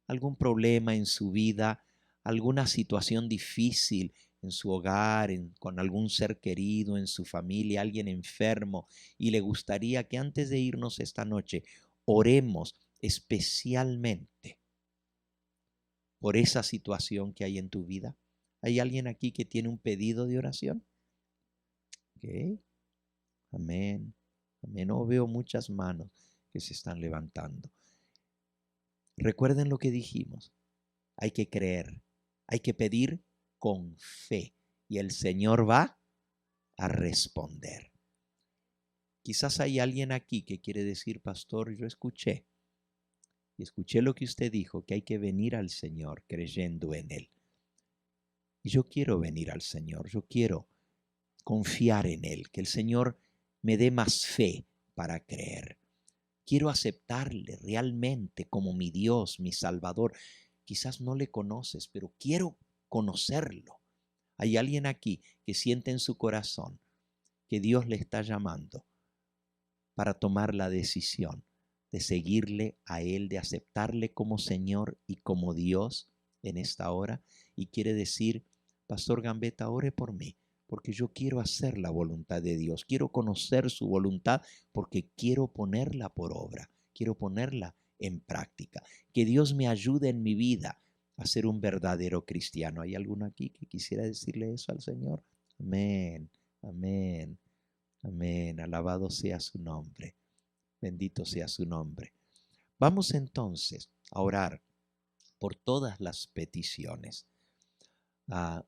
algún problema en su vida, alguna situación difícil en su hogar, con algún ser querido, en su familia, alguien enfermo, y le gustaría que antes de irnos esta noche oremos especialmente por esa situación que hay en tu vida. ¿Hay alguien aquí que tiene un pedido de oración? Ok. Amén. Amén. No veo muchas manos que se están levantando. Recuerden lo que dijimos. Hay que creer, hay que pedir con fe y el Señor va a responder. Quizás hay alguien aquí que quiere decir, pastor, yo escuché lo que usted dijo, que hay que venir al Señor creyendo en Él. Y yo quiero venir al Señor, yo quiero confiar en Él, que el Señor me dé más fe para creer. Quiero aceptarle realmente como mi Dios, mi Salvador. Quizás no le conoces, pero quiero conocerlo. Hay alguien aquí que siente en su corazón que Dios le está llamando para tomar la decisión de seguirle a Él, de aceptarle como Señor y como Dios en esta hora. Y quiere decir, Pastor Gambetta, ore por mí, porque yo quiero hacer la voluntad de Dios. Quiero conocer su voluntad porque quiero ponerla por obra. Quiero ponerla en práctica. Que Dios me ayude en mi vida a ser un verdadero cristiano. ¿Hay alguno aquí que quisiera decirle eso al Señor? Amén, amén, amén. Alabado sea su nombre. Bendito sea su nombre. Vamos entonces a orar por todas las peticiones. A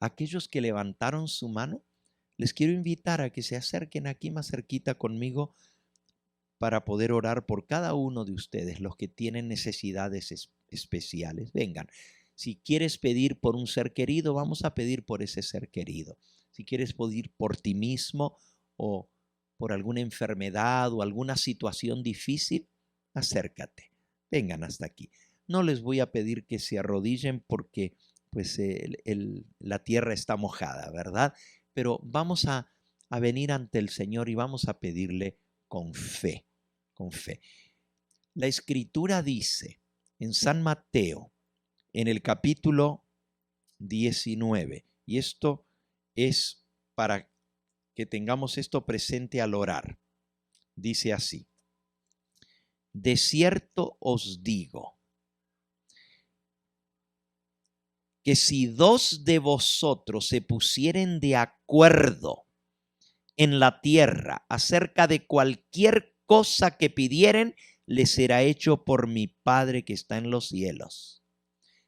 aquellos que levantaron su mano, les quiero invitar a que se acerquen aquí más cerquita conmigo para poder orar por cada uno de ustedes, los que tienen necesidades especiales. Vengan, si quieres pedir por un ser querido, vamos a pedir por ese ser querido. Si quieres pedir por ti mismo o por alguna enfermedad o alguna situación difícil, acércate. Vengan hasta aquí. No les voy a pedir que se arrodillen porque pues la tierra está mojada, ¿verdad? Pero vamos a venir ante el Señor y vamos a pedirle con fe, con fe. La Escritura dice en San Mateo, en el capítulo 19, y esto es para que tengamos esto presente al orar. Dice así: de cierto os digo, que si dos de vosotros se pusieren de acuerdo en la tierra acerca de cualquier cosa que pidieren, les será hecho por mi Padre que está en los cielos.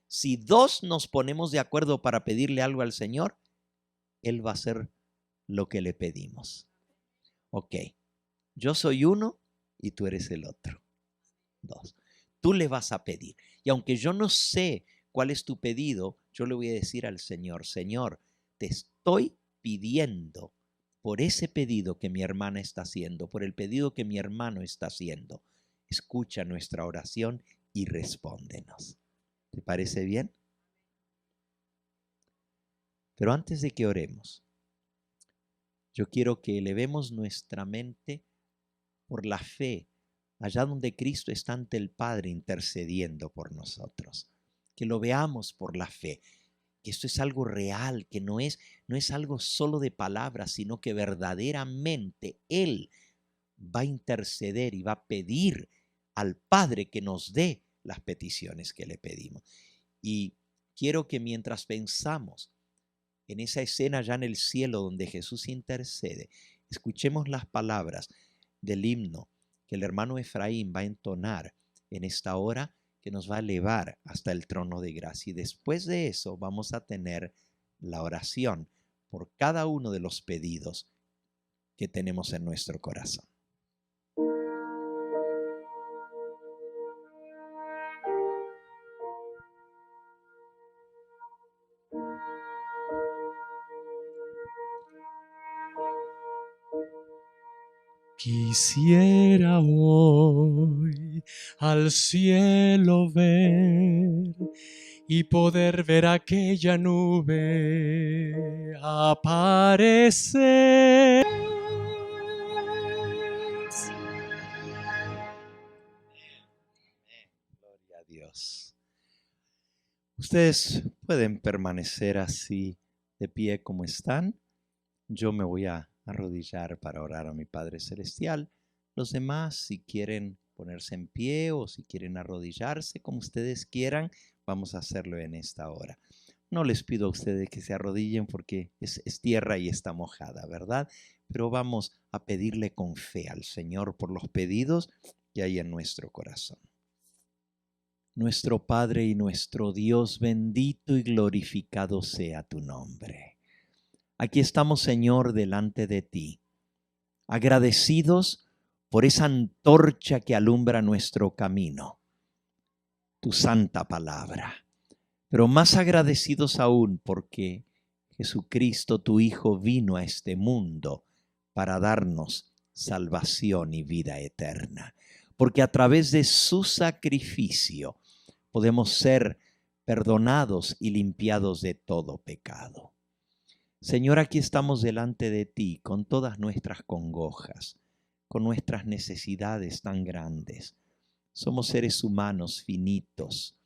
Si dos nos ponemos de acuerdo para pedirle algo al Señor, Él va a hacer lo que le pedimos. Ok, yo soy uno y tú eres el otro. Dos. Tú le vas a pedir. Y aunque yo no sé cuál es tu pedido, yo le voy a decir al Señor, Señor, te estoy pidiendo por ese pedido que mi hermana está haciendo, por el pedido que mi hermano está haciendo. Escucha nuestra oración y respóndenos. ¿Te parece bien? Pero antes de que oremos, yo quiero que elevemos nuestra mente por la fe, allá donde Cristo está ante el Padre intercediendo por nosotros. Que lo veamos por la fe, que esto es algo real, que no es algo solo de palabras, sino que verdaderamente Él va a interceder y va a pedir al Padre que nos dé las peticiones que le pedimos. Y quiero que mientras pensamos en esa escena allá en el cielo donde Jesús intercede, escuchemos las palabras del himno que el hermano Efraín va a entonar en esta hora, que nos va a elevar hasta el trono de gracia. Y después de eso vamos a tener la oración por cada uno de los pedidos que tenemos en nuestro corazón. Quisiera hoy al cielo ver y poder ver aquella nube aparecer. Dios. Ustedes pueden permanecer así de pie como están. Yo me voy a arrodillar para orar a mi Padre Celestial. Los demás, si quieren ponerse en pie o si quieren arrodillarse, como ustedes quieran, vamos a hacerlo en esta hora. No les pido a ustedes que se arrodillen porque es tierra y está mojada, ¿verdad? Pero vamos a pedirle con fe al Señor por los pedidos que hay en nuestro corazón. Nuestro Padre y nuestro Dios, bendito y glorificado sea tu nombre. Aquí estamos, Señor, delante de ti, agradecidos por esa antorcha que alumbra nuestro camino, tu santa palabra. Pero más agradecidos aún porque Jesucristo, tu Hijo, vino a este mundo para darnos salvación y vida eterna. Porque a través de su sacrificio podemos ser perdonados y limpiados de todo pecado. Señor, aquí estamos delante de ti con todas nuestras congojas, con nuestras necesidades tan grandes. Somos seres humanos finitos,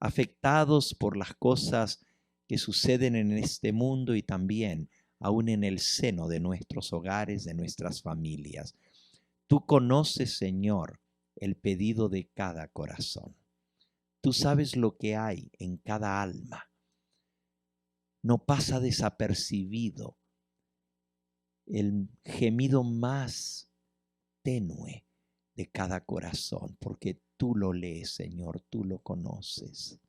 afectados por las cosas que suceden en este mundo y también aún en el seno de nuestros hogares, de nuestras familias. Tú conoces, Señor, el pedido de cada corazón. Tú sabes lo que hay en cada alma. No pasa desapercibido el gemido más tenue de cada corazón, porque tú lo lees, Señor, tú lo conoces.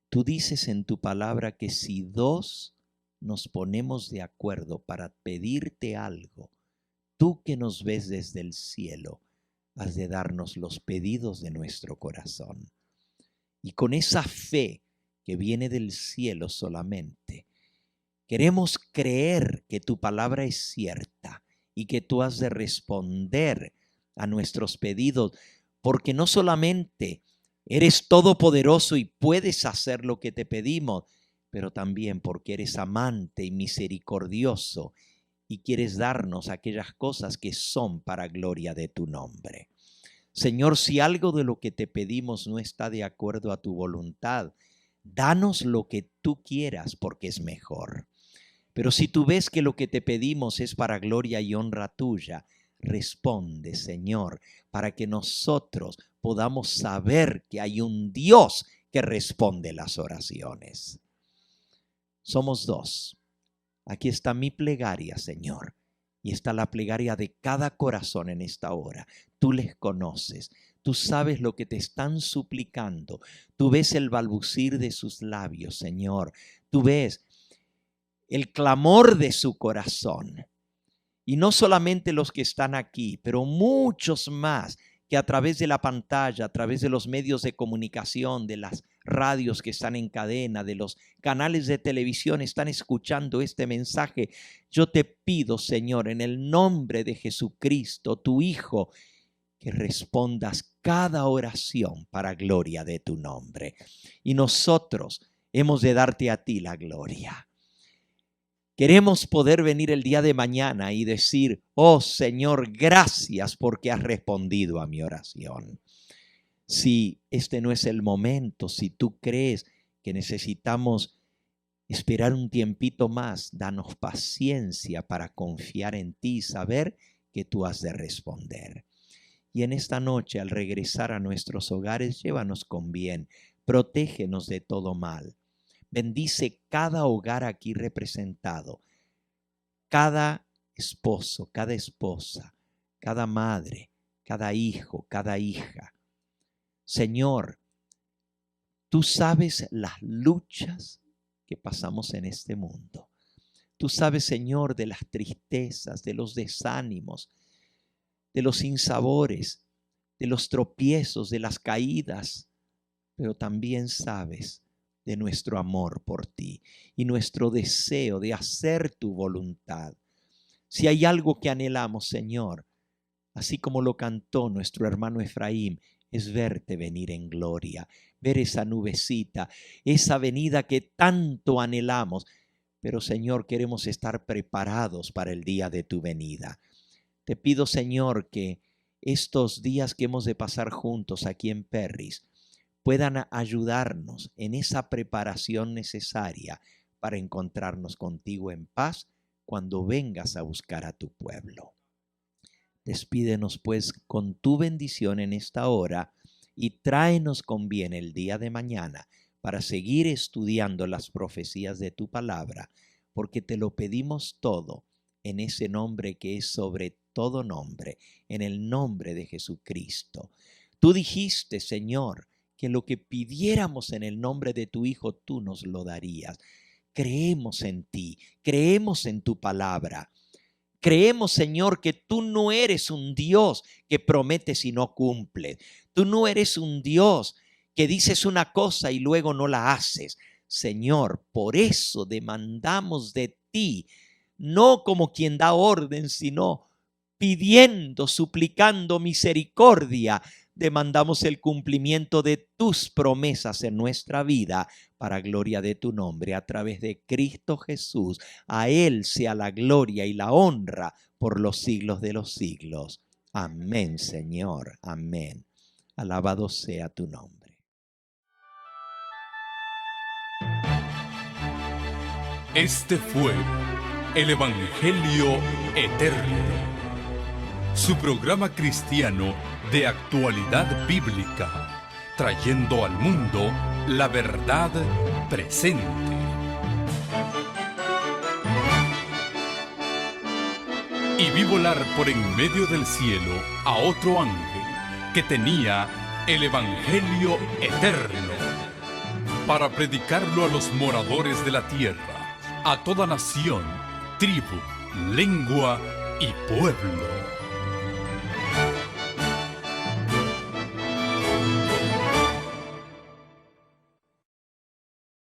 Tú dices en tu palabra que si dos nos ponemos de acuerdo para pedirte algo, tú que nos ves desde el cielo, has de darnos los pedidos de nuestro corazón. Y con esa fe que viene del cielo solamente, queremos creer que tu palabra es cierta y que tú has de responder a nuestros pedidos, porque no solamente eres todopoderoso y puedes hacer lo que te pedimos, pero también porque eres amante y misericordioso y quieres darnos aquellas cosas que son para gloria de tu nombre. Señor, si algo de lo que te pedimos no está de acuerdo a tu voluntad, danos lo que tú quieras porque es mejor. Pero si tú ves que lo que te pedimos es para gloria y honra tuya, responde, Señor, para que nosotros podamos saber que hay un Dios que responde las oraciones. Somos dos. Aquí está mi plegaria, Señor, y está la plegaria de cada corazón en esta hora. Tú les conoces. Tú sabes lo que te están suplicando. Tú ves el balbucir de sus labios, Señor. Tú ves el clamor de su corazón. Y no solamente los que están aquí, pero muchos más que a través de la pantalla, a través de los medios de comunicación, de las radios que están en cadena, de los canales de televisión, están escuchando este mensaje. Yo te pido, Señor, en el nombre de Jesucristo, tu Hijo, que respondas cada oración para gloria de tu nombre. Y nosotros hemos de darte a ti la gloria. Queremos poder venir el día de mañana y decir, oh Señor, gracias porque has respondido a mi oración. Si este no es el momento, si tú crees que necesitamos esperar un tiempito más, danos paciencia para confiar en ti y saber que tú has de responder. Y en esta noche, al regresar a nuestros hogares, llévanos con bien, protégenos de todo mal. Bendice cada hogar aquí representado, cada esposo, cada esposa, cada madre, cada hijo, cada hija. Señor, tú sabes las luchas que pasamos en este mundo. Tú sabes, Señor, de las tristezas, de los desánimos, de los sinsabores, de los tropiezos, de las caídas, pero también sabes de nuestro amor por ti y nuestro deseo de hacer tu voluntad. Si hay algo que anhelamos, Señor, así como lo cantó nuestro hermano Efraín, es verte venir en gloria, ver esa nubecita, esa venida que tanto anhelamos. Pero, Señor, queremos estar preparados para el día de tu venida. Te pido, Señor, que estos días que hemos de pasar juntos aquí en Perris, puedan ayudarnos en esa preparación necesaria para encontrarnos contigo en paz cuando vengas a buscar a tu pueblo. Despídenos pues con tu bendición en esta hora y tráenos con bien el día de mañana para seguir estudiando las profecías de tu palabra, porque te lo pedimos todo en ese nombre que es sobre todo nombre, en el nombre de Jesucristo. Tú dijiste, Señor, que lo que pidiéramos en el nombre de tu Hijo, tú nos lo darías. Creemos en ti, creemos en tu palabra. Creemos, Señor, que tú no eres un Dios que prometes y no cumples. Tú no eres un Dios que dices una cosa y luego no la haces. Señor, por eso demandamos de ti, no como quien da orden, sino pidiendo, suplicando misericordia. Demandamos el cumplimiento de tus promesas en nuestra vida para gloria de tu nombre a través de Cristo Jesús. A Él sea la gloria y la honra por los siglos de los siglos. Amén, Señor. Amén. Alabado sea tu nombre. Este fue el Evangelio Eterno, su programa cristiano de actualidad bíblica, trayendo al mundo la verdad presente. Y vi volar por en medio del cielo a otro ángel que tenía el Evangelio Eterno, para predicarlo a los moradores de la tierra, a toda nación, tribu, lengua y pueblo.